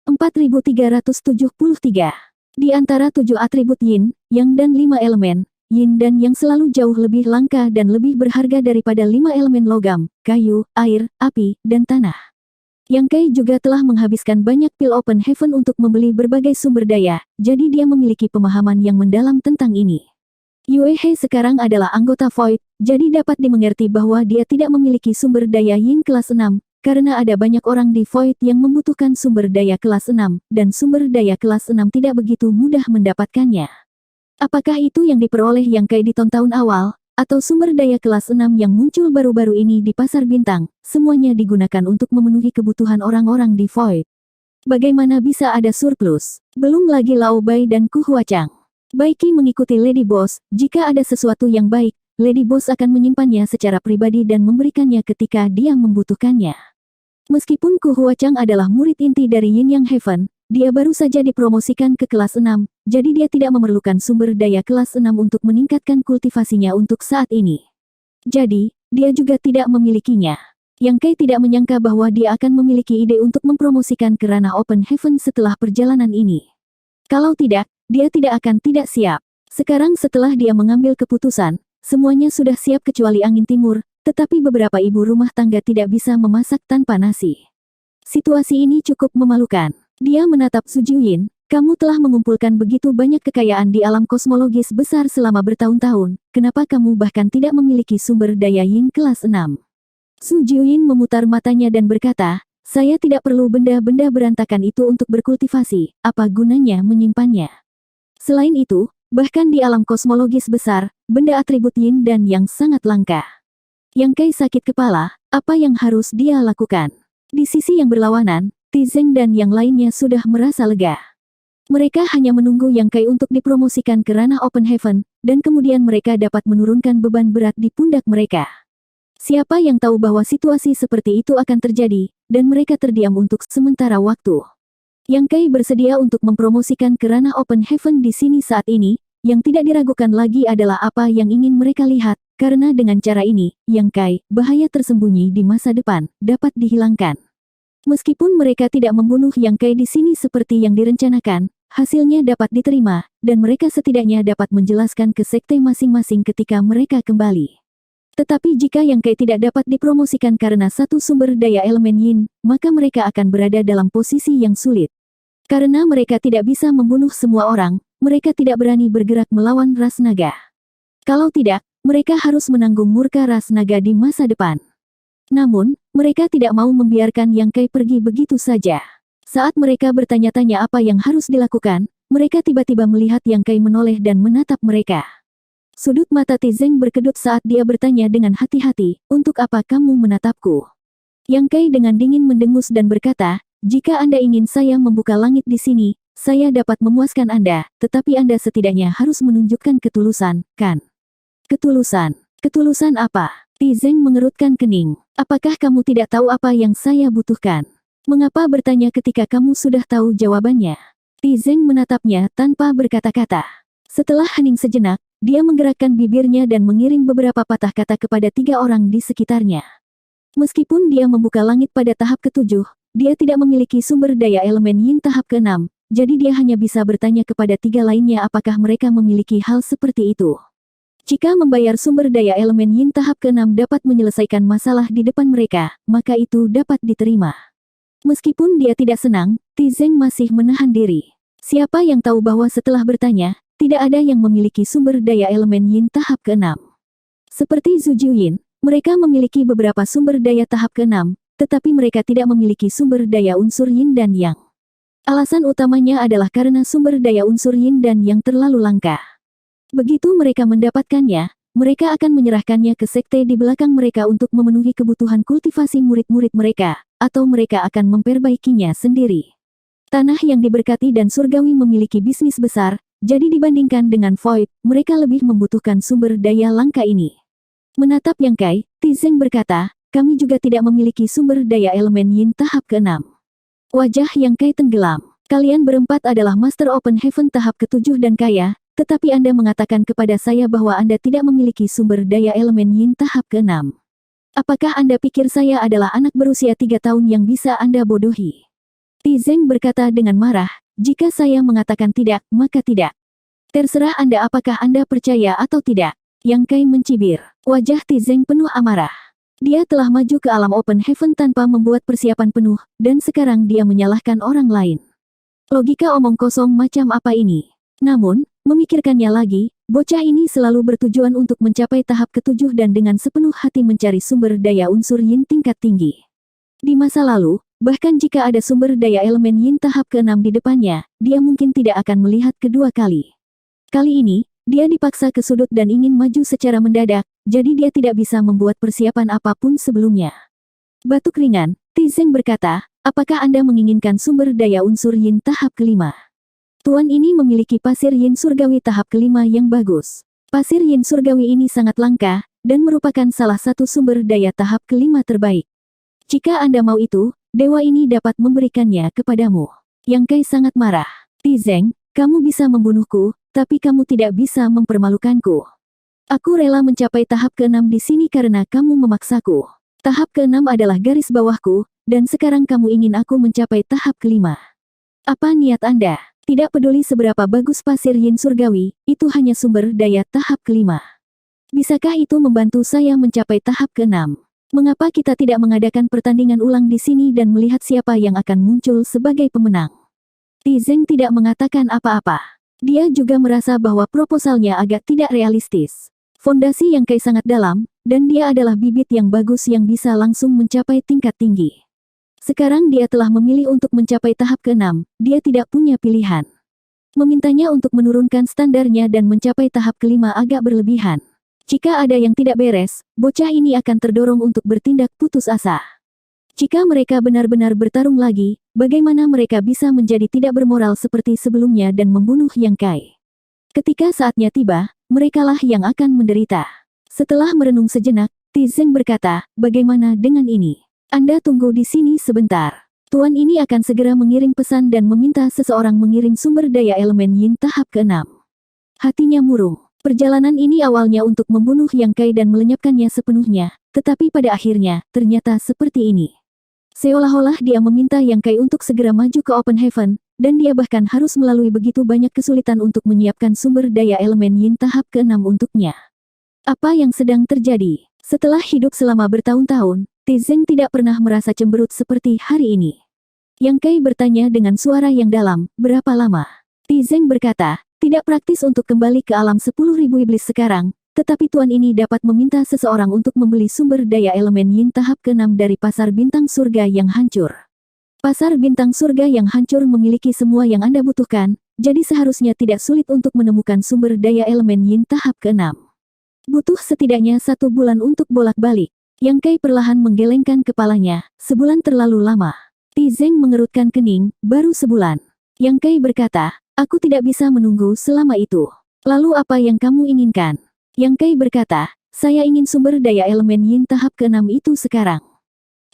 4373. Di antara 7 atribut yin, yang dan 5 elemen, yin dan yang selalu jauh lebih langka dan lebih berharga daripada 5 elemen logam, kayu, air, api, dan tanah. Yang Kai juga telah menghabiskan banyak pil Open Heaven untuk membeli berbagai sumber daya, jadi dia memiliki pemahaman yang mendalam tentang ini. Yue He sekarang adalah anggota Void, jadi dapat dimengerti bahwa dia tidak memiliki sumber daya yin kelas 6, karena ada banyak orang di Void yang membutuhkan sumber daya kelas 6, dan sumber daya kelas 6 tidak begitu mudah mendapatkannya. Apakah itu yang diperoleh Yang Kai di tahun awal, atau sumber daya kelas 6 yang muncul baru-baru ini di pasar bintang, semuanya digunakan untuk memenuhi kebutuhan orang-orang di Void. Bagaimana bisa ada surplus? Belum lagi Lao Bai dan Ku Huachang. Baiki mengikuti Lady Boss, jika ada sesuatu yang baik, Lady Boss akan menyimpannya secara pribadi dan memberikannya ketika dia membutuhkannya. Meskipun Ku Huachang adalah murid inti dari Yin Yang Heaven, dia baru saja dipromosikan ke kelas 6, jadi dia tidak memerlukan sumber daya kelas 6 untuk meningkatkan kultivasinya untuk saat ini. Jadi, dia juga tidak memilikinya. Yang Kai tidak menyangka bahwa dia akan memiliki ide untuk mempromosikan ke ranah Open Heaven setelah perjalanan ini. Kalau tidak, dia tidak akan tidak siap. Sekarang setelah dia mengambil keputusan, semuanya sudah siap kecuali angin timur, tetapi beberapa ibu rumah tangga tidak bisa memasak tanpa nasi. Situasi ini cukup memalukan. Dia menatap Su Jiuyin, kamu telah mengumpulkan begitu banyak kekayaan di alam kosmologis besar selama bertahun-tahun, kenapa kamu bahkan tidak memiliki sumber daya yin kelas 6? Su Jiuyin memutar matanya dan berkata, saya tidak perlu benda-benda berantakan itu untuk berkultivasi, apa gunanya menyimpannya? Selain itu, bahkan di alam kosmologis besar, benda atribut yin dan yang sangat langka. Yang Kai sakit kepala, apa yang harus dia lakukan? Di sisi yang berlawanan, Tizeng dan yang lainnya sudah merasa lega. Mereka hanya menunggu Yang Kai untuk dipromosikan ke ranah Open Heaven, dan kemudian mereka dapat menurunkan beban berat di pundak mereka. Siapa yang tahu bahwa situasi seperti itu akan terjadi, dan mereka terdiam untuk sementara waktu. Yang Kai bersedia untuk mempromosikan ke ranah Open Heaven di sini saat ini, yang tidak diragukan lagi adalah apa yang ingin mereka lihat, karena dengan cara ini, Yang Kai, bahaya tersembunyi di masa depan, dapat dihilangkan. Meskipun mereka tidak membunuh Yang Kai di sini seperti yang direncanakan, hasilnya dapat diterima, dan mereka setidaknya dapat menjelaskan ke sekte masing-masing ketika mereka kembali. Tetapi jika Yang Kai tidak dapat dipromosikan karena satu sumber daya elemen yin, maka mereka akan berada dalam posisi yang sulit. Karena mereka tidak bisa membunuh semua orang, mereka tidak berani bergerak melawan ras naga. Kalau tidak, mereka harus menanggung murka ras naga di masa depan. Namun, mereka tidak mau membiarkan Yang Kai pergi begitu saja. Saat mereka bertanya-tanya apa yang harus dilakukan, mereka tiba-tiba melihat Yang Kai menoleh dan menatap mereka. Sudut mata Tizeng berkedut saat dia bertanya dengan hati-hati, untuk apa kamu menatapku? Yang Kai dengan dingin mendengus dan berkata, jika Anda ingin saya membuka langit di sini, saya dapat memuaskan Anda, tetapi Anda setidaknya harus menunjukkan ketulusan, kan? Ketulusan? Ketulusan apa? Tizeng mengerutkan kening. Apakah kamu tidak tahu apa yang saya butuhkan? Mengapa bertanya ketika kamu sudah tahu jawabannya? Tizeng menatapnya tanpa berkata-kata. Setelah hening sejenak, dia menggerakkan bibirnya dan mengirim beberapa patah kata kepada 3 orang di sekitarnya. Meskipun dia membuka langit pada tahap ke-7, dia tidak memiliki sumber daya elemen yin tahap ke-6, jadi dia hanya bisa bertanya kepada 3 lainnya apakah mereka memiliki hal seperti itu. Jika membayar sumber daya elemen yin tahap ke-6 dapat menyelesaikan masalah di depan mereka, maka itu dapat diterima. Meskipun dia tidak senang, Tizeng masih menahan diri. Siapa yang tahu bahwa setelah bertanya, tidak ada yang memiliki sumber daya elemen yin tahap ke-6. Seperti Su Jiuyin, mereka memiliki beberapa sumber daya tahap ke-6, tetapi mereka tidak memiliki sumber daya unsur yin dan yang. Alasan utamanya adalah karena sumber daya unsur yin dan yang terlalu langka. Begitu mereka mendapatkannya, mereka akan menyerahkannya ke sekte di belakang mereka untuk memenuhi kebutuhan kultivasi murid-murid mereka, atau mereka akan memperbaikinya sendiri. Tanah yang diberkati dan surgawi memiliki bisnis besar, jadi dibandingkan dengan Void, mereka lebih membutuhkan sumber daya langka ini. Menatap Yang Kai, Tizeng berkata, kami juga tidak memiliki sumber daya elemen yin tahap ke-6. Wajah Yang Kai tenggelam. Kalian berempat adalah Master Open Heaven tahap ke-7 dan kaya, tetapi Anda mengatakan kepada saya bahwa Anda tidak memiliki sumber daya elemen yin tahap ke-6. Apakah Anda pikir saya adalah anak berusia 3 tahun yang bisa Anda bodohi? Tizeng berkata dengan marah, jika saya mengatakan tidak, maka tidak. Terserah Anda apakah Anda percaya atau tidak. Yang Kai mencibir. Wajah Tizeng penuh amarah. Dia telah maju ke alam Open Heaven tanpa membuat persiapan penuh, dan sekarang dia menyalahkan orang lain. Logika omong kosong macam apa ini? Namun, memikirkannya lagi, bocah ini selalu bertujuan untuk mencapai tahap ketujuh dan dengan sepenuh hati mencari sumber daya unsur yin tingkat tinggi. Di masa lalu, bahkan jika ada sumber daya elemen yin tahap ke-6 di depannya, dia mungkin tidak akan melihat kedua kali. Kali ini, dia dipaksa ke sudut dan ingin maju secara mendadak, jadi dia tidak bisa membuat persiapan apapun sebelumnya. Batuk ringan, Tizeng berkata, apakah Anda menginginkan sumber daya unsur yin tahap kelima? Tuan ini memiliki pasir yin surgawi tahap kelima yang bagus. Pasir yin surgawi ini sangat langka, dan merupakan salah satu sumber daya tahap kelima terbaik. Jika Anda mau itu, dewa ini dapat memberikannya kepadamu. Yang Kai sangat marah. Tizeng, kamu bisa membunuhku, tapi kamu tidak bisa mempermalukanku. Aku rela mencapai tahap ke-6 di sini karena kamu memaksaku. Tahap ke-6 adalah garis bawahku, dan sekarang kamu ingin aku mencapai tahap kelima. Apa niat Anda? Tidak peduli seberapa bagus pasir yin surgawi, itu hanya sumber daya tahap kelima. Bisakah itu membantu saya mencapai tahap ke-6? Mengapa kita tidak mengadakan pertandingan ulang di sini dan melihat siapa yang akan muncul sebagai pemenang? Tizeng tidak mengatakan apa-apa. Dia juga merasa bahwa proposalnya agak tidak realistis. Fondasi yang Kai sangat dalam, dan dia adalah bibit yang bagus yang bisa langsung mencapai tingkat tinggi. Sekarang dia telah memilih untuk mencapai tahap ke-6, dia tidak punya pilihan. Memintanya untuk menurunkan standarnya dan mencapai tahap kelima agak berlebihan. Jika ada yang tidak beres, bocah ini akan terdorong untuk bertindak putus asa. Jika mereka benar-benar bertarung lagi, bagaimana mereka bisa menjadi tidak bermoral seperti sebelumnya dan membunuh Yang Kai? Ketika saatnya tiba, merekalah yang akan menderita. Setelah merenung sejenak, Tizeng berkata, bagaimana dengan ini? Anda tunggu di sini sebentar. Tuan ini akan segera mengirim pesan dan meminta seseorang mengirim sumber daya elemen yin tahap ke-6. Hatinya murung. Perjalanan ini awalnya untuk membunuh Yang Kai dan melenyapkannya sepenuhnya, tetapi pada akhirnya, ternyata seperti ini. Seolah-olah dia meminta Yang Kai untuk segera maju ke Open Heaven, dan dia bahkan harus melalui begitu banyak kesulitan untuk menyiapkan sumber daya elemen yin tahap ke-6 untuknya. Apa yang sedang terjadi? Setelah hidup selama bertahun-tahun, Tizeng tidak pernah merasa cemberut seperti hari ini. Yang Kai bertanya dengan suara yang dalam, berapa lama? Tizeng berkata, tidak praktis untuk kembali ke alam 10.000 iblis sekarang, tetapi tuan ini dapat meminta seseorang untuk membeli sumber daya elemen yin tahap ke-6 dari pasar bintang surga yang hancur. Pasar bintang surga yang hancur memiliki semua yang Anda butuhkan, jadi seharusnya tidak sulit untuk menemukan sumber daya elemen yin tahap ke-6. Butuh setidaknya 1 bulan untuk bolak-balik. Yang Kai perlahan menggelengkan kepalanya, sebulan terlalu lama. Tizeng mengerutkan kening, baru sebulan. Yang Kai berkata, aku tidak bisa menunggu selama itu. Lalu apa yang kamu inginkan? Yang Kai berkata, saya ingin sumber daya elemen yin tahap ke-6 itu sekarang.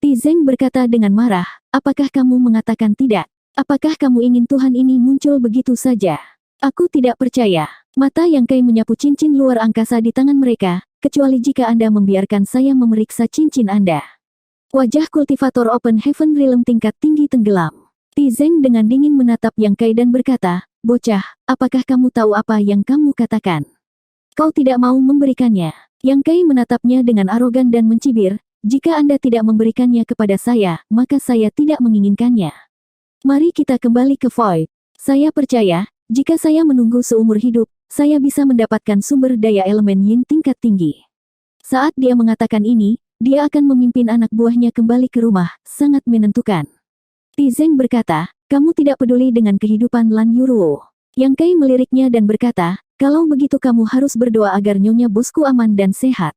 Tizeng berkata dengan marah, apakah kamu mengatakan tidak? Apakah kamu ingin Tuhan ini muncul begitu saja? Aku tidak percaya. Mata Yang Kai menyapu cincin luar angkasa di tangan mereka, kecuali jika Anda membiarkan saya memeriksa cincin Anda. Wajah kultivator Open Heaven Realm tingkat tinggi tenggelam. Tizeng dengan dingin menatap Yang Kai dan berkata, bocah, apakah kamu tahu apa yang kamu katakan? Kau tidak mau memberikannya. Yang Kai menatapnya dengan arogan dan mencibir, jika Anda tidak memberikannya kepada saya, maka saya tidak menginginkannya. Mari kita kembali ke Void. Saya percaya, jika saya menunggu seumur hidup, saya bisa mendapatkan sumber daya elemen yin tingkat tinggi. Saat dia mengatakan ini, dia akan memimpin anak buahnya kembali ke rumah, sangat menentukan. Tizeng berkata, kamu tidak peduli dengan kehidupan Lan Yuruo. Yang Kai meliriknya dan berkata, kalau begitu kamu harus berdoa agar nyonya bosku aman dan sehat.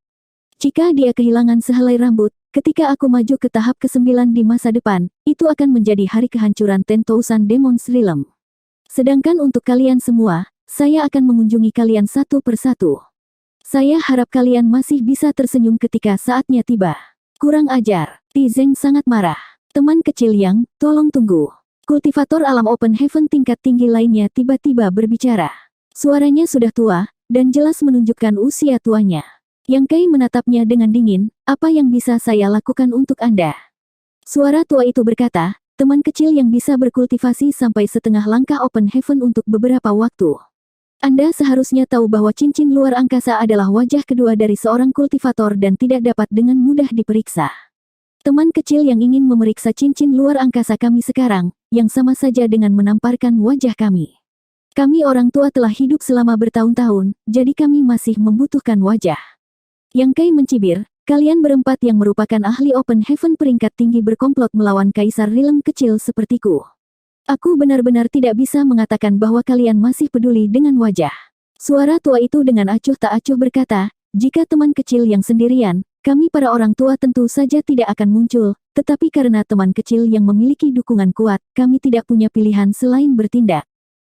Jika dia kehilangan sehelai rambut, ketika aku maju ke tahap ke-9 di masa depan, itu akan menjadi hari kehancuran 10,000 Demons Realm. Sedangkan untuk kalian semua, saya akan mengunjungi kalian satu persatu. Saya harap kalian masih bisa tersenyum ketika saatnya tiba. Kurang ajar. Tizeng sangat marah. Teman kecil Yang, tolong tunggu. Kultivator alam Open Heaven tingkat tinggi lainnya tiba-tiba berbicara. Suaranya sudah tua, dan jelas menunjukkan usia tuanya. Yang Kai menatapnya dengan dingin, apa yang bisa saya lakukan untuk Anda? Suara tua itu berkata, teman kecil yang bisa berkultivasi sampai setengah langkah Open Heaven untuk beberapa waktu. Anda seharusnya tahu bahwa cincin luar angkasa adalah wajah kedua dari seorang kultivator dan tidak dapat dengan mudah diperiksa. Teman kecil yang ingin memeriksa cincin luar angkasa kami sekarang, yang sama saja dengan menamparkan wajah kami. Kami orang tua telah hidup selama bertahun-tahun, jadi kami masih membutuhkan wajah. Yang Kai mencibir, kalian berempat yang merupakan ahli Open Heaven peringkat tinggi berkomplot melawan Kaisar Realm kecil sepertiku. Aku benar-benar tidak bisa mengatakan bahwa kalian masih peduli dengan wajah. Suara tua itu dengan acuh tak acuh berkata, jika teman kecil yang sendirian, kami para orang tua tentu saja tidak akan muncul, tetapi karena teman kecil yang memiliki dukungan kuat, kami tidak punya pilihan selain bertindak.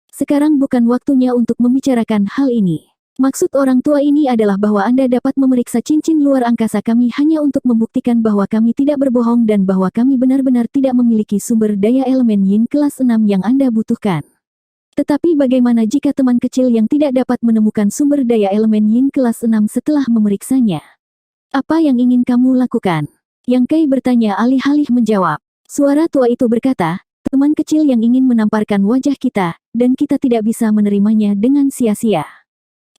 Sekarang bukan waktunya untuk membicarakan hal ini. Maksud orang tua ini adalah bahwa Anda dapat memeriksa cincin luar angkasa kami hanya untuk membuktikan bahwa kami tidak berbohong dan bahwa kami benar-benar tidak memiliki sumber daya elemen yin kelas 6 yang Anda butuhkan. Tetapi bagaimana jika teman kecil yang tidak dapat menemukan sumber daya elemen yin kelas 6 setelah memeriksanya? Apa yang ingin kamu lakukan? Yang Kai bertanya alih-alih menjawab. Suara tua itu berkata, teman kecil yang ingin menamparkan wajah kita, dan kita tidak bisa menerimanya dengan sia-sia.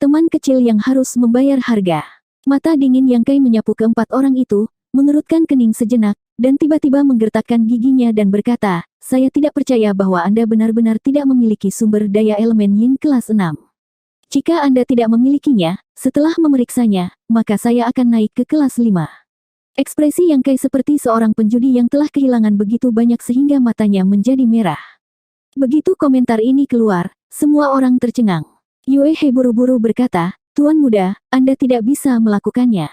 Teman kecil yang harus membayar harga. Mata dingin Yang Kai menyapu keempat orang itu, mengerutkan kening sejenak, dan tiba-tiba menggertakkan giginya dan berkata, saya tidak percaya bahwa Anda benar-benar tidak memiliki sumber daya elemen yin kelas 6. Jika Anda tidak memilikinya, setelah memeriksanya, maka saya akan naik ke kelas 5. Ekspresi Yang Kai seperti seorang penjudi yang telah kehilangan begitu banyak sehingga matanya menjadi merah. Begitu komentar ini keluar, semua orang tercengang. Yue He buru-buru berkata, Tuan Muda, Anda tidak bisa melakukannya.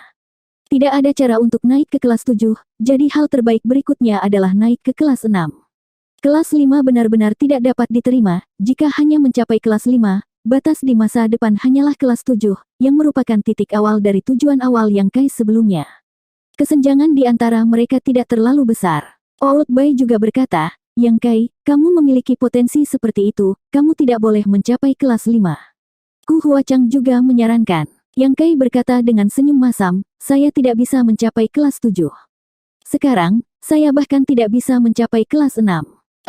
Tidak ada cara untuk naik ke kelas 7, jadi hal terbaik berikutnya adalah naik ke kelas 6. Kelas 5 benar-benar tidak dapat diterima, jika hanya mencapai kelas 5, batas di masa depan hanyalah kelas 7, yang merupakan titik awal dari tujuan awal Yang Kai sebelumnya. Kesenjangan di antara mereka tidak terlalu besar. Old Bai juga berkata, Yang Kai, kamu memiliki potensi seperti itu, kamu tidak boleh mencapai kelas 5. Ku Huachang juga menyarankan. Yang Kai berkata dengan senyum masam, saya tidak bisa mencapai kelas 7. Sekarang, saya bahkan tidak bisa mencapai kelas 6.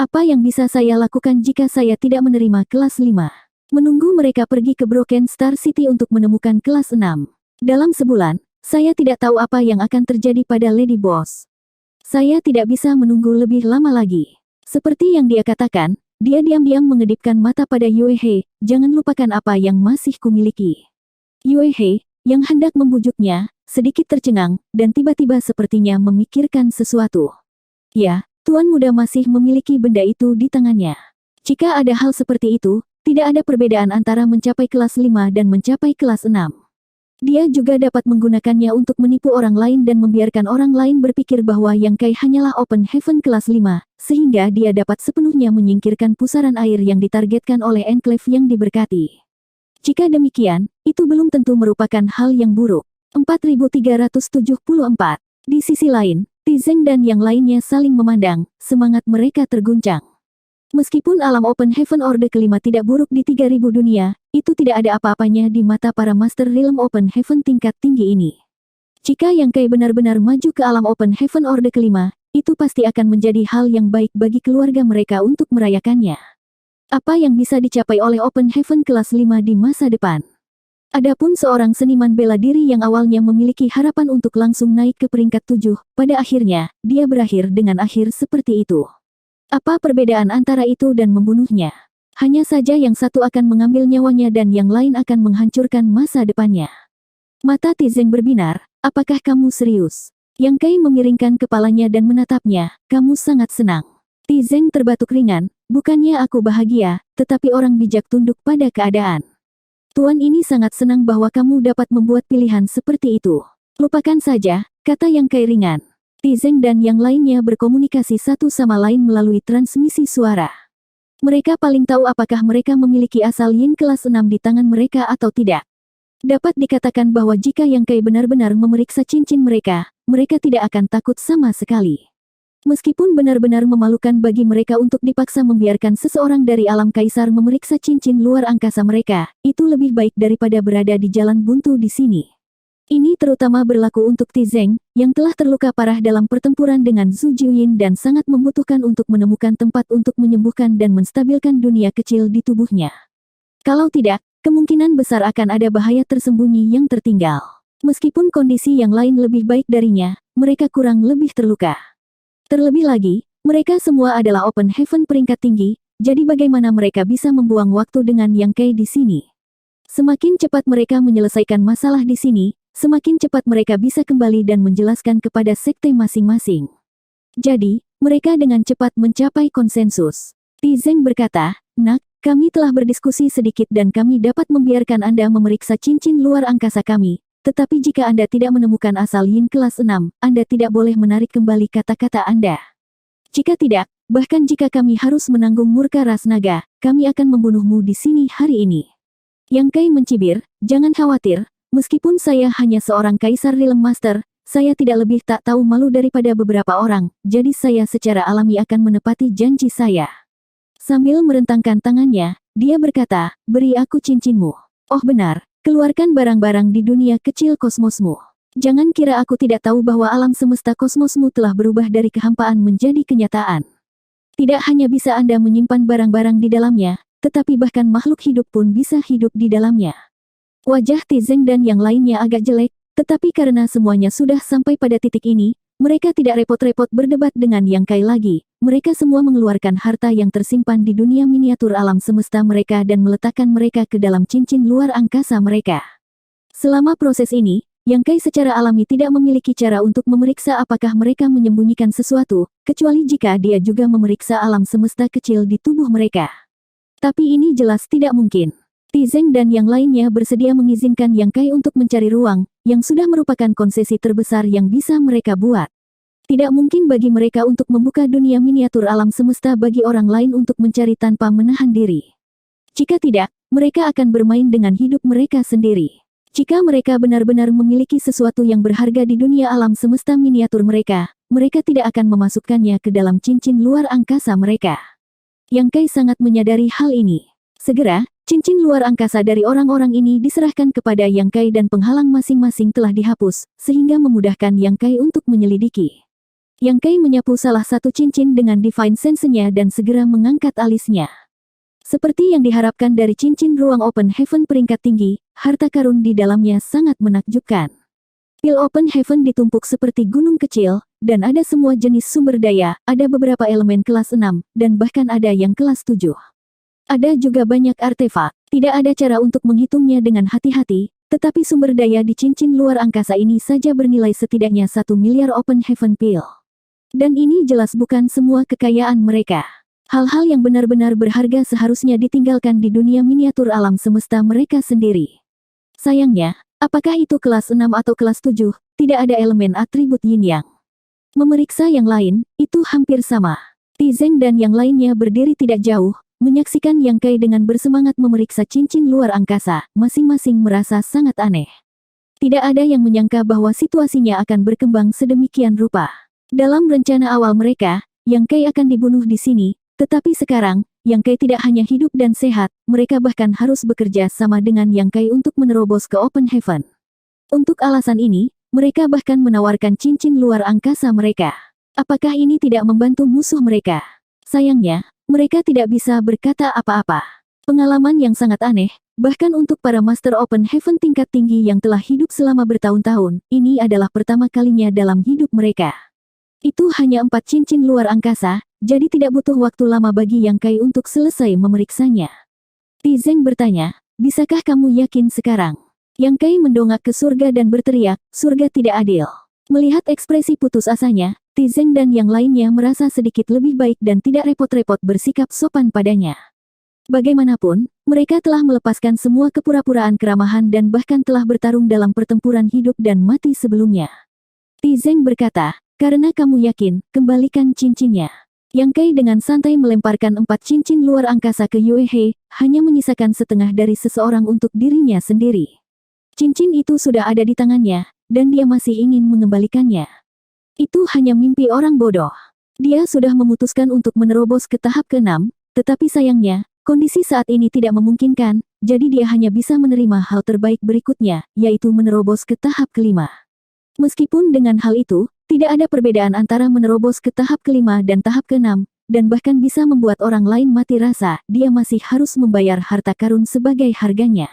Apa yang bisa saya lakukan jika saya tidak menerima kelas 5? Menunggu mereka pergi ke Broken Star City untuk menemukan kelas 6. Dalam sebulan, saya tidak tahu apa yang akan terjadi pada Lady Boss. Saya tidak bisa menunggu lebih lama lagi. Seperti yang dia katakan, dia diam-diam mengedipkan mata pada Yue He, jangan lupakan apa yang masih kumiliki. Yue He, yang hendak membujuknya, sedikit tercengang, dan tiba-tiba sepertinya memikirkan sesuatu. Ya, Tuan Muda masih memiliki benda itu di tangannya. Jika ada hal seperti itu, tidak ada perbedaan antara mencapai kelas 5 dan mencapai kelas 6. Dia juga dapat menggunakannya untuk menipu orang lain dan membiarkan orang lain berpikir bahwa Yang Kai hanyalah Open Heaven kelas 5, sehingga dia dapat sepenuhnya menyingkirkan pusaran air yang ditargetkan oleh Enclave yang diberkati. Jika demikian, itu belum tentu merupakan hal yang buruk. 4374. Di sisi lain, Tizeng dan yang lainnya saling memandang, semangat mereka terguncang. Meskipun alam Open Heaven Orde kelima tidak buruk di 3000 dunia, itu tidak ada apa-apanya di mata para Master Realm Open Heaven tingkat tinggi ini. Jika Yang Kai benar-benar maju ke alam Open Heaven Orde kelima, itu pasti akan menjadi hal yang baik bagi keluarga mereka untuk merayakannya. Apa yang bisa dicapai oleh Open Heaven kelas 5 di masa depan? Adapun seorang seniman bela diri yang awalnya memiliki harapan untuk langsung naik ke peringkat 7, pada akhirnya, dia berakhir dengan akhir seperti itu. Apa perbedaan antara itu dan membunuhnya? Hanya saja yang satu akan mengambil nyawanya dan yang lain akan menghancurkan masa depannya. Mata Tizeng berbinar, apakah kamu serius? Yang Kai memiringkan kepalanya dan menatapnya, kamu sangat senang. Tizeng terbatuk ringan, bukannya aku bahagia, tetapi orang bijak tunduk pada keadaan. Tuan ini sangat senang bahwa kamu dapat membuat pilihan seperti itu. Lupakan saja, kata Yang Kai ringan. Tizeng dan yang lainnya berkomunikasi satu sama lain melalui transmisi suara. Mereka paling tahu apakah mereka memiliki asal yin kelas 6 di tangan mereka atau tidak. Dapat dikatakan bahwa jika Yang Kai benar-benar memeriksa cincin mereka, mereka tidak akan takut sama sekali. Meskipun benar-benar memalukan bagi mereka untuk dipaksa membiarkan seseorang dari alam kaisar memeriksa cincin luar angkasa mereka, itu lebih baik daripada berada di jalan buntu di sini. Ini terutama berlaku untuk Tizeng, yang telah terluka parah dalam pertempuran dengan Zhu Jiuyin dan sangat membutuhkan untuk menemukan tempat untuk menyembuhkan dan menstabilkan dunia kecil di tubuhnya. Kalau tidak, kemungkinan besar akan ada bahaya tersembunyi yang tertinggal. Meskipun kondisi yang lain lebih baik darinya, mereka kurang lebih terluka. Terlebih lagi, mereka semua adalah Open Heaven peringkat tinggi, jadi bagaimana mereka bisa membuang waktu dengan Yang Kai di sini? Semakin cepat mereka menyelesaikan masalah di sini, semakin cepat mereka bisa kembali dan menjelaskan kepada sekte masing-masing. Jadi, mereka dengan cepat mencapai konsensus. Tizeng berkata, "Nak, kami telah berdiskusi sedikit dan kami dapat membiarkan Anda memeriksa cincin luar angkasa kami, tetapi jika Anda tidak menemukan asal Yin kelas 6, Anda tidak boleh menarik kembali kata-kata Anda. Jika tidak, bahkan jika kami harus menanggung murka ras naga, kami akan membunuhmu di sini hari ini." Yang Kai mencibir, "Jangan khawatir, meskipun saya hanya seorang Kaisar Realm Master, saya tidak lebih tak tahu malu daripada beberapa orang, jadi saya secara alami akan menepati janji saya." Sambil merentangkan tangannya, dia berkata, "Beri aku cincinmu. Oh benar, keluarkan barang-barang di dunia kecil kosmosmu. Jangan kira aku tidak tahu bahwa alam semesta kosmosmu telah berubah dari kehampaan menjadi kenyataan. Tidak hanya bisa Anda menyimpan barang-barang di dalamnya, tetapi bahkan makhluk hidup pun bisa hidup di dalamnya." Wajah Tizeng dan yang lainnya agak jelek, tetapi karena semuanya sudah sampai pada titik ini, mereka tidak repot-repot berdebat dengan Yang Kai lagi. Mereka semua mengeluarkan harta yang tersimpan di dunia miniatur alam semesta mereka dan meletakkan mereka ke dalam cincin luar angkasa mereka. Selama proses ini, Yang Kai secara alami tidak memiliki cara untuk memeriksa apakah mereka menyembunyikan sesuatu, kecuali jika dia juga memeriksa alam semesta kecil di tubuh mereka. Tapi ini jelas tidak mungkin. Tizeng dan yang lainnya bersedia mengizinkan Yang Kai untuk mencari ruang, yang sudah merupakan konsesi terbesar yang bisa mereka buat. Tidak mungkin bagi mereka untuk membuka dunia miniatur alam semesta bagi orang lain untuk mencari tanpa menahan diri. Jika tidak, mereka akan bermain dengan hidup mereka sendiri. Jika mereka benar-benar memiliki sesuatu yang berharga di dunia alam semesta miniatur mereka, mereka tidak akan memasukkannya ke dalam cincin luar angkasa mereka. Yang Kai sangat menyadari hal ini. Segera, cincin luar angkasa dari orang-orang ini diserahkan kepada Yang Kai dan penghalang masing-masing telah dihapus, sehingga memudahkan Yang Kai untuk menyelidiki. Yang Kai menyapu salah satu cincin dengan Divine Sense-nya dan segera mengangkat alisnya. Seperti yang diharapkan dari cincin ruang Open Heaven peringkat tinggi, harta karun di dalamnya sangat menakjubkan. Pil Open Heaven ditumpuk seperti gunung kecil, dan ada semua jenis sumber daya, ada beberapa elemen kelas 6, dan bahkan ada yang kelas 7. Ada juga banyak artefak, tidak ada cara untuk menghitungnya dengan hati-hati, tetapi sumber daya di cincin luar angkasa ini saja bernilai setidaknya 1 miliar Open Heaven Pil. Dan ini jelas bukan semua kekayaan mereka. Hal-hal yang benar-benar berharga seharusnya ditinggalkan di dunia miniatur alam semesta mereka sendiri. Sayangnya, apakah itu kelas 6 atau kelas 7, tidak ada elemen atribut Yin Yang. Memeriksa yang lain, itu hampir sama. Tizeng dan yang lainnya berdiri tidak jauh, menyaksikan Yang Kai dengan bersemangat memeriksa cincin luar angkasa, masing-masing merasa sangat aneh. Tidak ada yang menyangka bahwa situasinya akan berkembang sedemikian rupa. Dalam rencana awal mereka, Yang Kai akan dibunuh di sini, tetapi sekarang, Yang Kai tidak hanya hidup dan sehat, mereka bahkan harus bekerja sama dengan Yang Kai untuk menerobos ke Open Heaven. Untuk alasan ini, mereka bahkan menawarkan cincin luar angkasa mereka. Apakah ini tidak membantu musuh mereka? Sayangnya, mereka tidak bisa berkata apa-apa. Pengalaman yang sangat aneh, bahkan untuk para Master Open Heaven tingkat tinggi yang telah hidup selama bertahun-tahun, ini adalah pertama kalinya dalam hidup mereka. Itu hanya 4 cincin luar angkasa, jadi tidak butuh waktu lama bagi Yang Kai untuk selesai memeriksanya. Tizeng bertanya, "Bisakah kamu yakin sekarang?" Yang Kai mendongak ke surga dan berteriak, "Surga tidak adil." Melihat ekspresi putus asanya, Tizeng dan yang lainnya merasa sedikit lebih baik dan tidak repot-repot bersikap sopan padanya. Bagaimanapun, mereka telah melepaskan semua kepura-puraan keramahan dan bahkan telah bertarung dalam pertempuran hidup dan mati sebelumnya. Tizeng berkata, "Karena kamu yakin, kembalikan cincinnya." Yang Kai dengan santai melemparkan 4 cincin luar angkasa ke Yue He, hanya menyisakan setengah dari seseorang untuk dirinya sendiri. Cincin itu sudah ada di tangannya, dan dia masih ingin mengembalikannya. Itu hanya mimpi orang bodoh. Dia sudah memutuskan untuk menerobos ke tahap ke-6, tetapi sayangnya, kondisi saat ini tidak memungkinkan, jadi dia hanya bisa menerima hal terbaik berikutnya, yaitu menerobos ke tahap kelima. Meskipun dengan hal itu, tidak ada perbedaan antara menerobos ke tahap kelima dan tahap keenam, dan bahkan bisa membuat orang lain mati rasa, dia masih harus membayar harta karun sebagai harganya.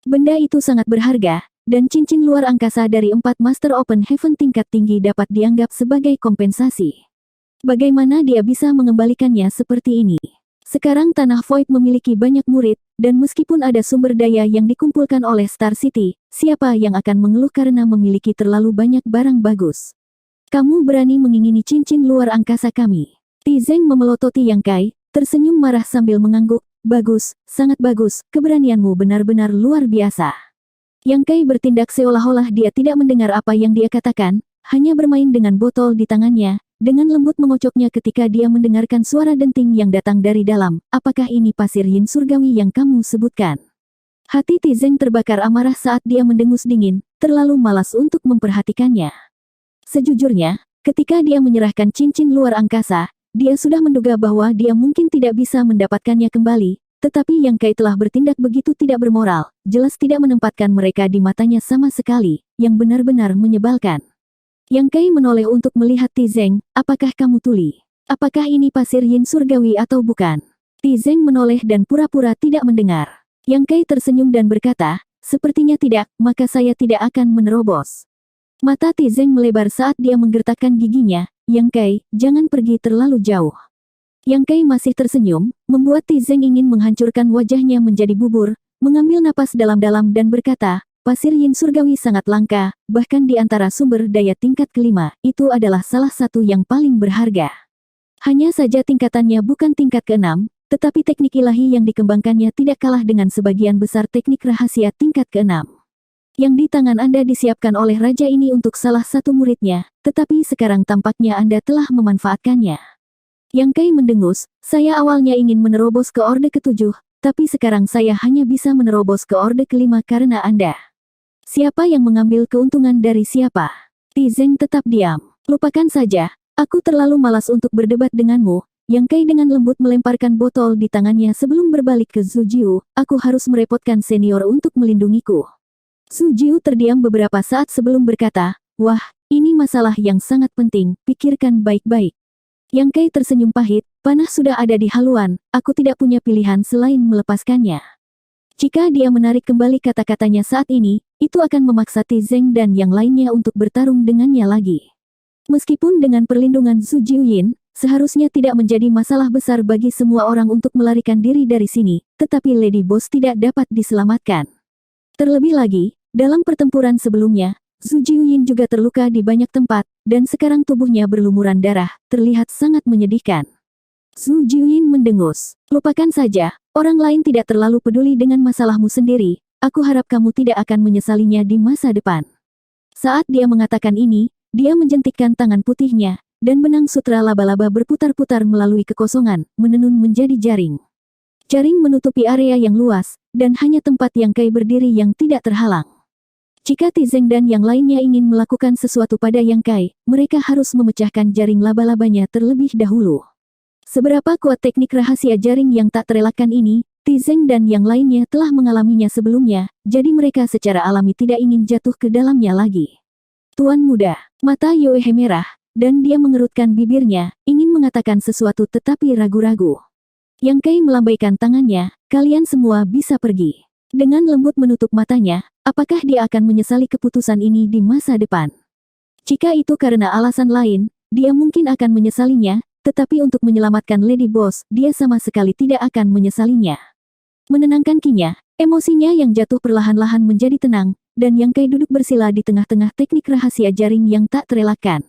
Benda itu sangat berharga, dan cincin luar angkasa dari 4 Master Open Heaven tingkat tinggi dapat dianggap sebagai kompensasi. Bagaimana dia bisa mengembalikannya seperti ini? Sekarang Tanah Void memiliki banyak murid, dan meskipun ada sumber daya yang dikumpulkan oleh Star City, siapa yang akan mengeluh karena memiliki terlalu banyak barang bagus? Kamu berani mengingini cincin luar angkasa kami? Tizeng memelototi Yang Kai, tersenyum marah sambil mengangguk. Bagus, sangat bagus, keberanianmu benar-benar luar biasa. Yang Kai bertindak seolah-olah dia tidak mendengar apa yang dia katakan, hanya bermain dengan botol di tangannya, dengan lembut mengocoknya ketika dia mendengarkan suara denting yang datang dari dalam. Apakah ini pasir yin surgawi yang kamu sebutkan? Hati Tizeng terbakar amarah saat dia mendengus dingin, terlalu malas untuk memperhatikannya. Sejujurnya, ketika dia menyerahkan cincin luar angkasa, dia sudah menduga bahwa dia mungkin tidak bisa mendapatkannya kembali, tetapi Yang Kai telah bertindak begitu tidak bermoral, jelas tidak menempatkan mereka di matanya sama sekali, yang benar-benar menyebalkan. Yang Kai menoleh untuk melihat Tizeng, apakah kamu tuli? Apakah ini pasir yin surgawi atau bukan? Tizeng menoleh dan pura-pura tidak mendengar. Yang Kai tersenyum dan berkata, sepertinya tidak, maka saya tidak akan menerobos. Mata Tizeng melebar saat dia menggertakkan giginya. Yang Kai, jangan pergi terlalu jauh. Yang Kai masih tersenyum, membuat Tizeng ingin menghancurkan wajahnya menjadi bubur, mengambil napas dalam-dalam dan berkata, pasir yin surgawi sangat langka, bahkan di antara sumber daya tingkat kelima, itu adalah salah satu yang paling berharga. Hanya saja tingkatannya bukan tingkat keenam, tetapi teknik ilahi yang dikembangkannya tidak kalah dengan sebagian besar teknik rahasia tingkat keenam. Yang di tangan Anda disiapkan oleh raja ini untuk salah satu muridnya, tetapi sekarang tampaknya Anda telah memanfaatkannya. Yang Kai mendengus, saya awalnya ingin menerobos ke Orde ke-7, tapi sekarang saya hanya bisa menerobos ke Orde ke-5 karena Anda. Siapa yang mengambil keuntungan dari siapa? Tizeng tetap diam. Lupakan saja, aku terlalu malas untuk berdebat denganmu. Yang Kai dengan lembut melemparkan botol di tangannya sebelum berbalik ke Zhu Jiu, aku harus merepotkan senior untuk melindungiku. Zhu Jiu terdiam beberapa saat sebelum berkata, wah, ini masalah yang sangat penting, pikirkan baik-baik. Yang Kai tersenyum pahit, panah sudah ada di haluan, aku tidak punya pilihan selain melepaskannya. Jika dia menarik kembali kata-katanya saat ini, itu akan memaksa Tizeng dan yang lainnya untuk bertarung dengannya lagi. Meskipun dengan perlindungan Zhu Jiuyin, seharusnya tidak menjadi masalah besar bagi semua orang untuk melarikan diri dari sini, tetapi Lady Boss tidak dapat diselamatkan. Terlebih lagi, dalam pertempuran sebelumnya, Zhu Jiuyin juga terluka di banyak tempat, dan sekarang tubuhnya berlumuran darah, terlihat sangat menyedihkan. Zhu Jiuyin mendengus. Lupakan saja, orang lain tidak terlalu peduli dengan masalahmu sendiri, aku harap kamu tidak akan menyesalinya di masa depan. Saat dia mengatakan ini, dia menjentikkan tangan putihnya, dan benang sutra laba-laba berputar-putar melalui kekosongan, menenun menjadi jaring. Jaring menutupi area yang luas, dan hanya tempat Yang Kai berdiri yang tidak terhalang. Jika Tizeng dan yang lainnya ingin melakukan sesuatu pada Yang Kai, mereka harus memecahkan jaring laba-labanya terlebih dahulu. Seberapa kuat teknik rahasia jaring yang tak terelakkan ini, Tizeng dan yang lainnya telah mengalaminya sebelumnya, jadi mereka secara alami tidak ingin jatuh ke dalamnya lagi. Tuan muda, mata Yoehe merah, dan dia mengerutkan bibirnya, ingin mengatakan sesuatu tetapi ragu-ragu. Yang Kai melambaikan tangannya, kalian semua bisa pergi. Dengan lembut menutup matanya, apakah dia akan menyesali keputusan ini di masa depan? Jika itu karena alasan lain, dia mungkin akan menyesalinya, tetapi untuk menyelamatkan Lady Boss, dia sama sekali tidak akan menyesalinya. Menenangkan kinya, emosinya yang jatuh perlahan-lahan menjadi tenang, dan Yang Kai duduk bersila di tengah-tengah teknik rahasia jaring yang tak terelakkan.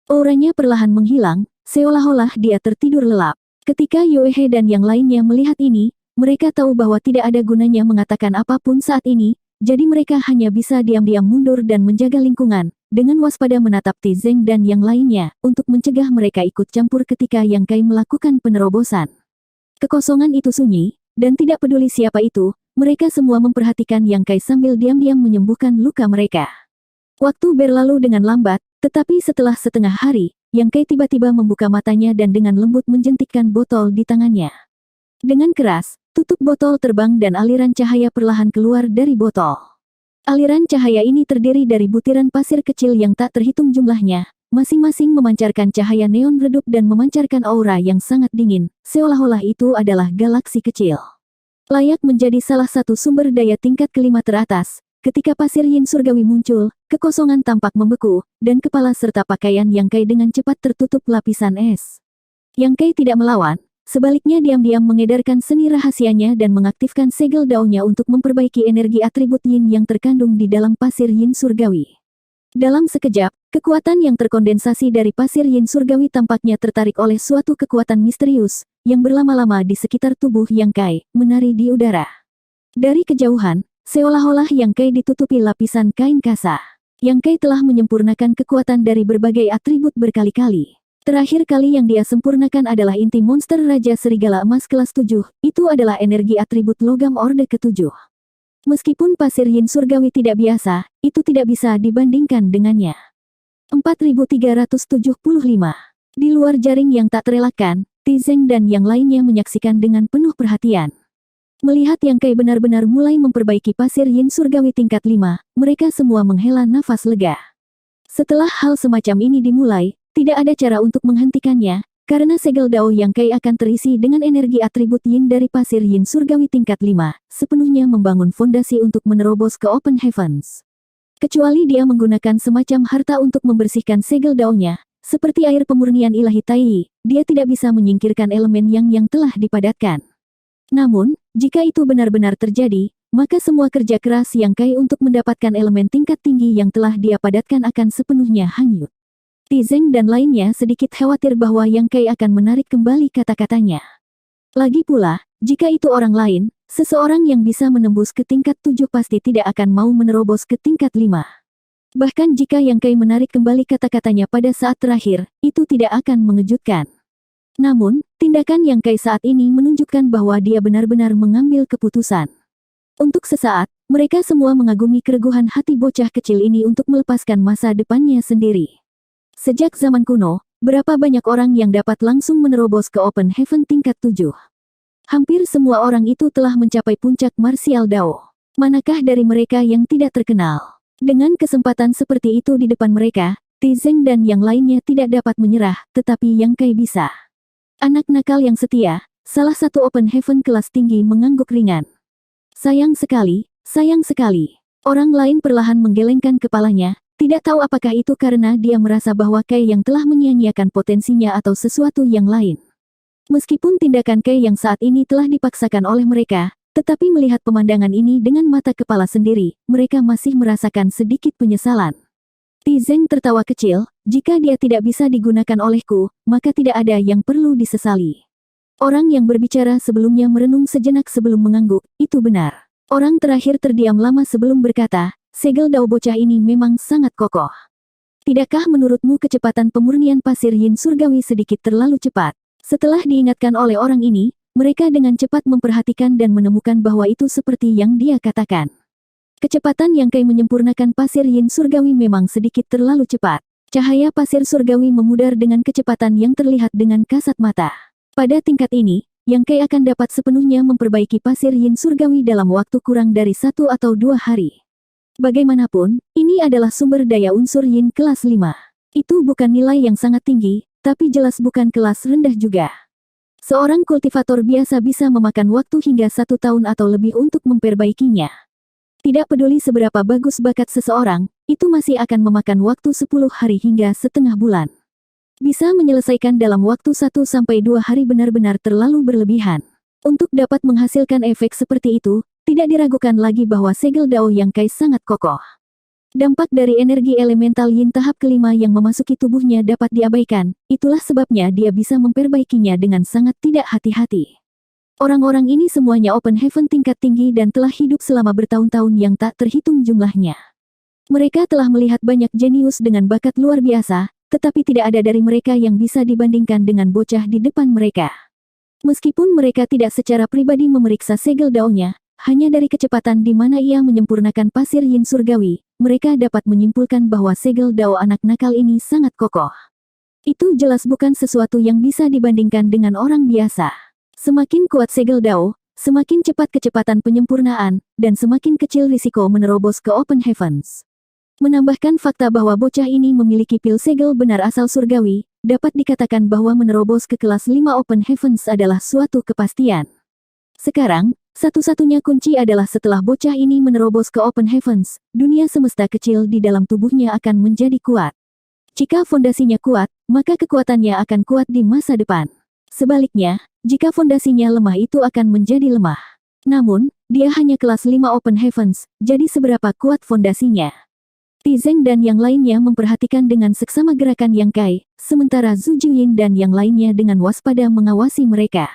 Auranya perlahan menghilang, seolah-olah dia tertidur lelap. Ketika Yoehe dan yang lainnya melihat ini, mereka tahu bahwa tidak ada gunanya mengatakan apapun saat ini, jadi mereka hanya bisa diam-diam mundur dan menjaga lingkungan, dengan waspada menatap Tizeng dan yang lainnya, untuk mencegah mereka ikut campur ketika Yang Kai melakukan penerobosan. Kekosongan itu sunyi, dan tidak peduli siapa itu, mereka semua memperhatikan Yang Kai sambil diam-diam menyembuhkan luka mereka. Waktu berlalu dengan lambat, tetapi setelah setengah hari, Yang Kai tiba-tiba membuka matanya dan dengan lembut menjentikkan botol di tangannya. Dengan keras, Tutup botol terbang dan aliran cahaya perlahan keluar dari botol. Aliran cahaya ini terdiri dari butiran pasir kecil yang tak terhitung jumlahnya, masing-masing memancarkan cahaya neon redup dan memancarkan aura yang sangat dingin, seolah-olah itu adalah galaksi kecil. Layak menjadi salah satu sumber daya tingkat kelima teratas, ketika pasir yin surgawi muncul, kekosongan tampak membeku, dan kepala serta pakaian Yang Kai dengan cepat tertutup lapisan es. Yang Kai tidak melawan. Sebaliknya diam-diam mengedarkan seni rahasianya dan mengaktifkan segel daunnya untuk memperbaiki energi atribut yin yang terkandung di dalam pasir yin surgawi. Dalam sekejap, kekuatan yang terkondensasi dari pasir yin surgawi tampaknya tertarik oleh suatu kekuatan misterius, yang berlama-lama di sekitar tubuh Yang Kai, menari di udara. Dari kejauhan, seolah-olah Yang Kai ditutupi lapisan kain kasa. Yang Kai telah menyempurnakan kekuatan dari berbagai atribut berkali-kali. Terakhir kali yang dia sempurnakan adalah inti monster Raja Serigala Emas kelas 7, itu adalah energi atribut logam orde ke-7. Meskipun pasir yin surgawi tidak biasa, itu tidak bisa dibandingkan dengannya. 4375. Di luar jaring yang tak terelakkan, Tizeng dan yang lainnya menyaksikan dengan penuh perhatian. Melihat Yang Kai benar-benar mulai memperbaiki pasir yin surgawi tingkat 5, mereka semua menghela nafas lega. Setelah hal semacam ini dimulai, tidak ada cara untuk menghentikannya, karena segel dao Yang Kai akan terisi dengan energi atribut yin dari pasir yin surgawi tingkat 5, sepenuhnya membangun fondasi untuk menerobos ke Open Heavens. Kecuali dia menggunakan semacam harta untuk membersihkan segel daonya, seperti air pemurnian ilahi Tai, dia tidak bisa menyingkirkan elemen yang telah dipadatkan. Namun, jika itu benar-benar terjadi, maka semua kerja keras Yang Kai untuk mendapatkan elemen tingkat tinggi yang telah dia padatkan akan sepenuhnya hanyut. Tizeng dan lainnya sedikit khawatir bahwa Yang Kai akan menarik kembali kata-katanya. Lagi pula, jika itu orang lain, seseorang yang bisa menembus ke tingkat 7 pasti tidak akan mau menerobos ke tingkat 5. Bahkan jika Yang Kai menarik kembali kata-katanya pada saat terakhir, itu tidak akan mengejutkan. Namun, tindakan Yang Kai saat ini menunjukkan bahwa dia benar-benar mengambil keputusan. Untuk sesaat, mereka semua mengagumi kereguhan hati bocah kecil ini untuk melepaskan masa depannya sendiri. Sejak zaman kuno, berapa banyak orang yang dapat langsung menerobos ke Open Heaven tingkat 7? Hampir semua orang itu telah mencapai puncak martial Dao. Manakah dari mereka yang tidak terkenal? Dengan kesempatan seperti itu di depan mereka, Tizeng dan yang lainnya tidak dapat menyerah, tetapi Yang Kai bisa. Anak nakal yang setia, salah satu Open Heaven kelas tinggi mengangguk ringan. Sayang sekali, sayang sekali. Orang lain perlahan menggelengkan kepalanya. Tidak tahu apakah itu karena dia merasa bahwa Kai yang telah menyia-nyiakan potensinya atau sesuatu yang lain. Meskipun tindakan Kai yang saat ini telah dipaksakan oleh mereka, tetapi melihat pemandangan ini dengan mata kepala sendiri, mereka masih merasakan sedikit penyesalan. Tizeng tertawa kecil, jika dia tidak bisa digunakan olehku, maka tidak ada yang perlu disesali. Orang yang berbicara sebelumnya merenung sejenak sebelum mengangguk, itu benar. Orang terakhir terdiam lama sebelum berkata, segel dao bocah ini memang sangat kokoh. Tidakkah menurutmu kecepatan pemurnian pasir yin surgawi sedikit terlalu cepat? Setelah diingatkan oleh orang ini, mereka dengan cepat memperhatikan dan menemukan bahwa itu seperti yang dia katakan. Kecepatan Yang Kai menyempurnakan pasir yin surgawi memang sedikit terlalu cepat. Cahaya pasir surgawi memudar dengan kecepatan yang terlihat dengan kasat mata. Pada tingkat ini, Yang Kai akan dapat sepenuhnya memperbaiki pasir yin surgawi dalam waktu kurang dari 1 atau 2 hari. Bagaimanapun, ini adalah sumber daya unsur yin kelas 5. Itu bukan nilai yang sangat tinggi, tapi jelas bukan kelas rendah juga. Seorang kultivator biasa bisa memakan waktu hingga 1 tahun atau lebih untuk memperbaikinya. Tidak peduli seberapa bagus bakat seseorang, itu masih akan memakan waktu 10 hari hingga setengah bulan. Bisa menyelesaikan dalam waktu 1-2 hari benar-benar terlalu berlebihan. Untuk dapat menghasilkan efek seperti itu, tidak diragukan lagi bahwa segel dao Yang Kai sangat kokoh. Dampak dari energi elemental yin tahap kelima yang memasuki tubuhnya dapat diabaikan, itulah sebabnya dia bisa memperbaikinya dengan sangat tidak hati-hati. Orang-orang ini semuanya Open Heaven tingkat tinggi dan telah hidup selama bertahun-tahun yang tak terhitung jumlahnya. Mereka telah melihat banyak jenius dengan bakat luar biasa, tetapi tidak ada dari mereka yang bisa dibandingkan dengan bocah di depan mereka. Meskipun mereka tidak secara pribadi memeriksa segel daonya, hanya dari kecepatan di mana ia menyempurnakan pasir yin surgawi, mereka dapat menyimpulkan bahwa segel dao anak nakal ini sangat kokoh. Itu jelas bukan sesuatu yang bisa dibandingkan dengan orang biasa. Semakin kuat segel dao, semakin cepat kecepatan penyempurnaan, dan semakin kecil risiko menerobos ke Open Heavens. Menambahkan fakta bahwa bocah ini memiliki pil segel benar asal surgawi, dapat dikatakan bahwa menerobos ke kelas 5 Open Heavens adalah suatu kepastian. Sekarang, satu-satunya kunci adalah setelah bocah ini menerobos ke Open Heavens, dunia semesta kecil di dalam tubuhnya akan menjadi kuat. Jika fondasinya kuat, maka kekuatannya akan kuat di masa depan. Sebaliknya, jika fondasinya lemah itu akan menjadi lemah. Namun, dia hanya kelas 5 Open Heavens, jadi seberapa kuat fondasinya? Tizeng dan yang lainnya memperhatikan dengan seksama gerakan Yang Kai, sementara Zhu Jiyin dan yang lainnya dengan waspada mengawasi mereka.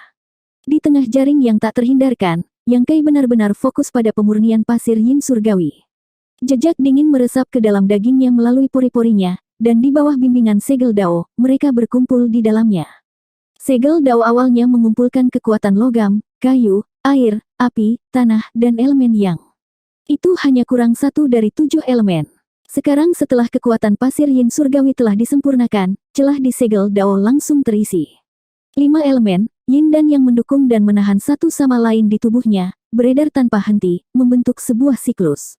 Di tengah jaring yang tak terhindarkan, Yang Kai benar-benar fokus pada pemurnian pasir yin surgawi. Jejak dingin meresap ke dalam dagingnya melalui pori-porinya, dan di bawah bimbingan segel Dao, mereka berkumpul di dalamnya. Segel Dao awalnya mengumpulkan kekuatan logam, kayu, air, api, tanah, dan elemen yang. Itu hanya kurang satu dari 7 elemen. Sekarang setelah kekuatan pasir yin surgawi telah disempurnakan, celah di segel Dao langsung terisi. 5 elemen, yin dan yang mendukung dan menahan satu sama lain di tubuhnya, beredar tanpa henti, membentuk sebuah siklus.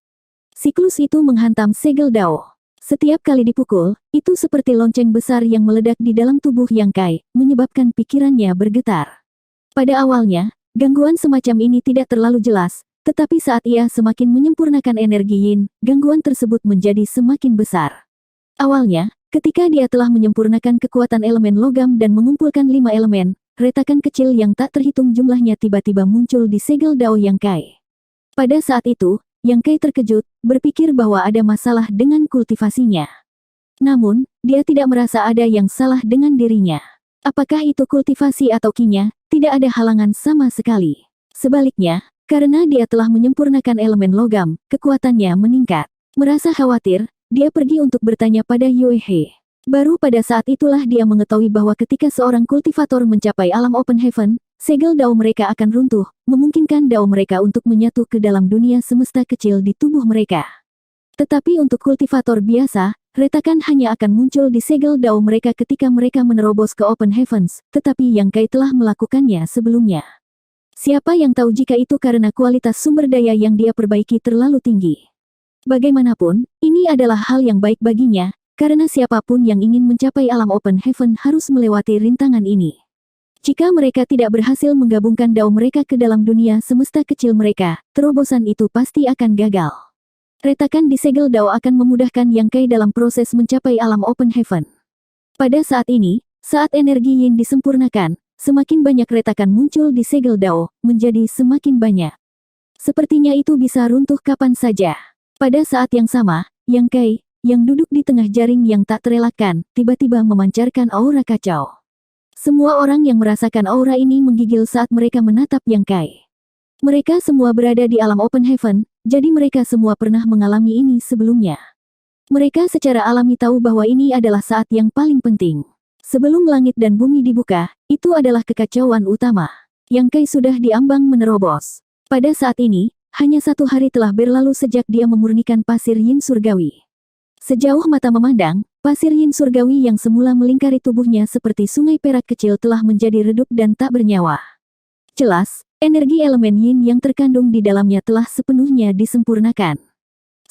Siklus itu menghantam segel Dao. Setiap kali dipukul, itu seperti lonceng besar yang meledak di dalam tubuh Yang Kai, menyebabkan pikirannya bergetar. Pada awalnya, gangguan semacam ini tidak terlalu jelas, tetapi saat ia semakin menyempurnakan energi yin, gangguan tersebut menjadi semakin besar. Awalnya, ketika dia telah menyempurnakan kekuatan elemen logam dan mengumpulkan 5 elemen, retakan kecil yang tak terhitung jumlahnya tiba-tiba muncul di segel Dao Yang Kai. Pada saat itu, Yang Kai terkejut, berpikir bahwa ada masalah dengan kultivasinya. Namun, dia tidak merasa ada yang salah dengan dirinya. Apakah itu kultivasi atau kinya, tidak ada halangan sama sekali. Sebaliknya, karena dia telah menyempurnakan elemen logam, kekuatannya meningkat. Merasa khawatir, dia pergi untuk bertanya pada Yue He. Baru pada saat itulah dia mengetahui bahwa ketika seorang kultivator mencapai alam Open Heaven, segel Dao mereka akan runtuh, memungkinkan Dao mereka untuk menyatu ke dalam dunia semesta kecil di tubuh mereka. Tetapi untuk kultivator biasa, retakan hanya akan muncul di segel Dao mereka ketika mereka menerobos ke Open Heavens, tetapi Yang Kai telah melakukannya sebelumnya. Siapa yang tahu jika itu karena kualitas sumber daya yang dia perbaiki terlalu tinggi. Bagaimanapun, ini adalah hal yang baik baginya, karena siapapun yang ingin mencapai alam Open Heaven harus melewati rintangan ini. Jika mereka tidak berhasil menggabungkan Dao mereka ke dalam dunia semesta kecil mereka, terobosan itu pasti akan gagal. Retakan di segel Dao akan memudahkan Yang Kai dalam proses mencapai alam Open Heaven. Pada saat ini, saat energi yin disempurnakan, semakin banyak retakan muncul di segel Dao, menjadi semakin banyak. Sepertinya itu bisa runtuh kapan saja. Pada saat yang sama, Yang Kai, yang duduk di tengah jaring yang tak terelakkan, tiba-tiba memancarkan aura kacau. Semua orang yang merasakan aura ini menggigil saat mereka menatap Yang Kai. Mereka semua berada di alam Open Heaven, jadi mereka semua pernah mengalami ini sebelumnya. Mereka secara alami tahu bahwa ini adalah saat yang paling penting. Sebelum langit dan bumi dibuka, itu adalah kekacauan utama. Yang Kai sudah diambang menerobos. Pada saat ini, hanya 1 hari telah berlalu sejak dia memurnikan pasir yin surgawi. Sejauh mata memandang, pasir yin surgawi yang semula melingkari tubuhnya seperti sungai perak kecil telah menjadi redup dan tak bernyawa. Jelas, energi elemen yin yang terkandung di dalamnya telah sepenuhnya disempurnakan.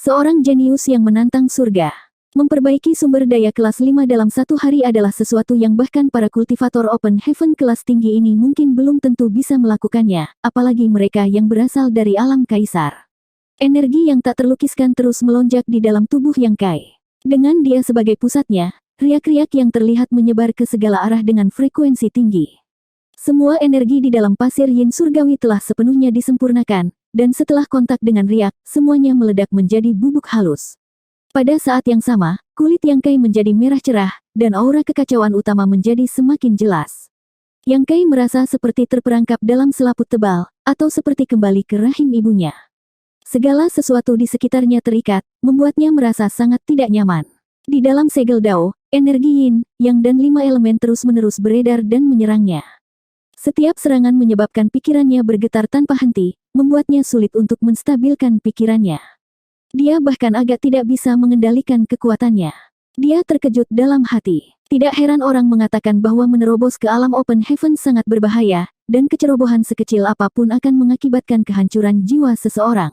Seorang jenius yang menantang surga. Memperbaiki sumber daya kelas 5 dalam 1 hari adalah sesuatu yang bahkan para kultivator Open Heaven kelas tinggi ini mungkin belum tentu bisa melakukannya, apalagi mereka yang berasal dari alam kaisar. Energi yang tak terlukiskan terus melonjak di dalam tubuh Yang Kai. Dengan dia sebagai pusatnya, riak-riak yang terlihat menyebar ke segala arah dengan frekuensi tinggi. Semua energi di dalam pasir yin surgawi telah sepenuhnya disempurnakan, dan setelah kontak dengan riak, semuanya meledak menjadi bubuk halus. Pada saat yang sama, kulit Yang Kai menjadi merah cerah, dan aura kekacauan utama menjadi semakin jelas. Yang Kai merasa seperti terperangkap dalam selaput tebal, atau seperti kembali ke rahim ibunya. Segala sesuatu di sekitarnya terikat, membuatnya merasa sangat tidak nyaman. Di dalam segel Dao, energi yin, yang dan 5 elemen terus-menerus beredar dan menyerangnya. Setiap serangan menyebabkan pikirannya bergetar tanpa henti, membuatnya sulit untuk menstabilkan pikirannya. Dia bahkan agak tidak bisa mengendalikan kekuatannya. Dia terkejut dalam hati. Tidak heran orang mengatakan bahwa menerobos ke alam Open Heaven sangat berbahaya, dan kecerobohan sekecil apapun akan mengakibatkan kehancuran jiwa seseorang.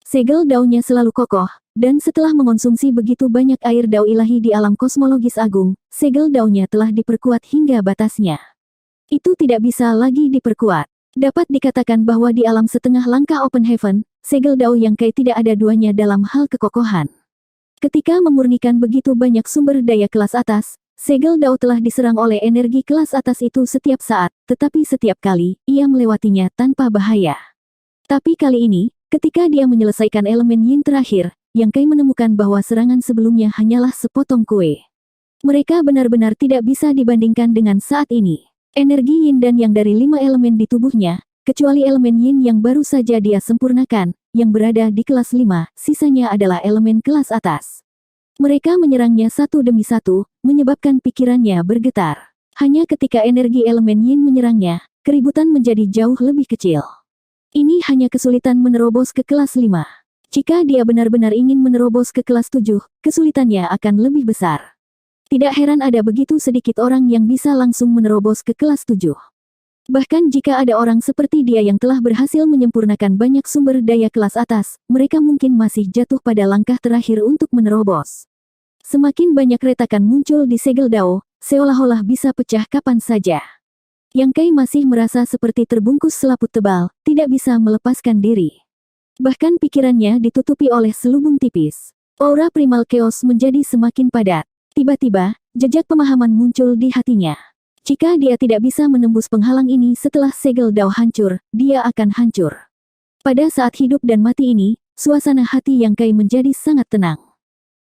Segel daunnya selalu kokoh, dan setelah mengonsumsi begitu banyak air dao ilahi di alam kosmologis agung, segel daunnya telah diperkuat hingga batasnya. Itu tidak bisa lagi diperkuat. Dapat dikatakan bahwa di alam setengah langkah Open Heaven, segel dao yang kai tidak ada duanya dalam hal kekokohan. Ketika memurnikan begitu banyak sumber daya kelas atas, segel dao telah diserang oleh energi kelas atas itu setiap saat, tetapi setiap kali, ia melewatinya tanpa bahaya. Tapi kali ini, ketika dia menyelesaikan elemen yin terakhir, Yang Kai menemukan bahwa serangan sebelumnya hanyalah sepotong kue. Mereka benar-benar tidak bisa dibandingkan dengan saat ini. Energi yin dan yang dari 5 elemen di tubuhnya, kecuali elemen yin yang baru saja dia sempurnakan, yang berada di kelas 5, sisanya adalah elemen kelas atas. Mereka menyerangnya satu demi satu, menyebabkan pikirannya bergetar. Hanya ketika energi elemen yin menyerangnya, keributan menjadi jauh lebih kecil. Ini hanya kesulitan menerobos ke kelas 5. Jika dia benar-benar ingin menerobos ke kelas 7, kesulitannya akan lebih besar. Tidak heran ada begitu sedikit orang yang bisa langsung menerobos ke kelas 7. Bahkan jika ada orang seperti dia yang telah berhasil menyempurnakan banyak sumber daya kelas atas, mereka mungkin masih jatuh pada langkah terakhir untuk menerobos. Semakin banyak retakan muncul di segel dao, seolah-olah bisa pecah kapan saja. Yang Kai masih merasa seperti terbungkus selaput tebal, tidak bisa melepaskan diri. Bahkan pikirannya ditutupi oleh selubung tipis. Aura primal chaos menjadi semakin padat. Tiba-tiba, jejak pemahaman muncul di hatinya. Jika dia tidak bisa menembus penghalang ini setelah segel dao hancur, dia akan hancur. Pada saat hidup dan mati ini, suasana hati Yang Kai menjadi sangat tenang.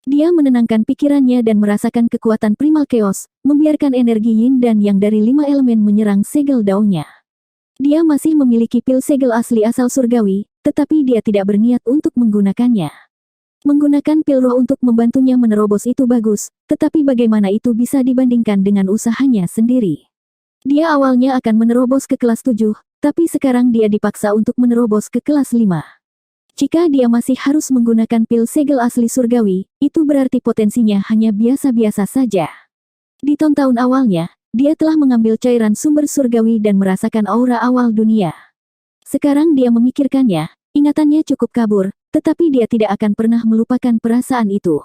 Dia menenangkan pikirannya dan merasakan kekuatan primal chaos, membiarkan energi yin dan yang dari 5 elemen menyerang segel daunnya. Dia masih memiliki pil segel asli asal surgawi, tetapi dia tidak berniat untuk menggunakannya. Menggunakan pil roh untuk membantunya menerobos itu bagus, tetapi bagaimana itu bisa dibandingkan dengan usahanya sendiri? Dia awalnya akan menerobos ke kelas 7, tapi sekarang dia dipaksa untuk menerobos ke kelas 5. Jika dia masih harus menggunakan pil segel asli surgawi, itu berarti potensinya hanya biasa-biasa saja. Di tahun awalnya, dia telah mengambil cairan sumber surgawi dan merasakan aura awal dunia. Sekarang dia memikirkannya, ingatannya cukup kabur, tetapi dia tidak akan pernah melupakan perasaan itu.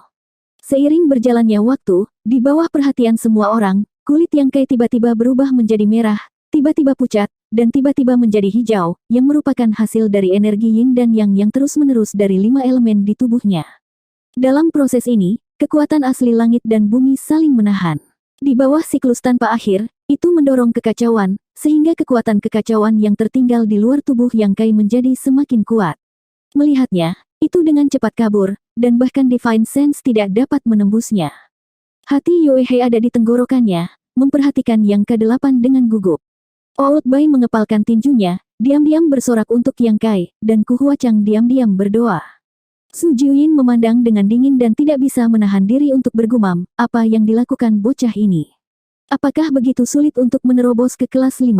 Seiring berjalannya waktu, di bawah perhatian semua orang, kulit Yang Kai tiba-tiba berubah menjadi merah, tiba-tiba pucat, dan tiba-tiba menjadi hijau, yang merupakan hasil dari energi yin dan yang terus-menerus dari 5 elemen di tubuhnya. Dalam proses ini, kekuatan asli langit dan bumi saling menahan. Di bawah siklus tanpa akhir, itu mendorong kekacauan, sehingga kekuatan kekacauan yang tertinggal di luar tubuh Yang Kai menjadi semakin kuat. Melihatnya, itu dengan cepat kabur, dan bahkan Divine Sense tidak dapat menembusnya. Hati Yoehei ada di tenggorokannya, memperhatikan Yang ke-8 dengan gugup. Old Bai mengepalkan tinjunya, diam-diam bersorak untuk Yang Kai, dan Ku Huachang diam-diam berdoa. Su Jiuyin memandang dengan dingin dan tidak bisa menahan diri untuk bergumam, apa yang dilakukan bocah ini? Apakah begitu sulit untuk menerobos ke kelas 5?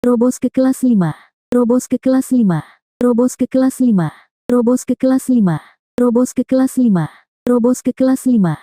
Robos ke kelas 5. Robos ke kelas 5. Robos ke kelas 5. Robos ke kelas 5. Robos ke kelas 5. Robos ke kelas 5.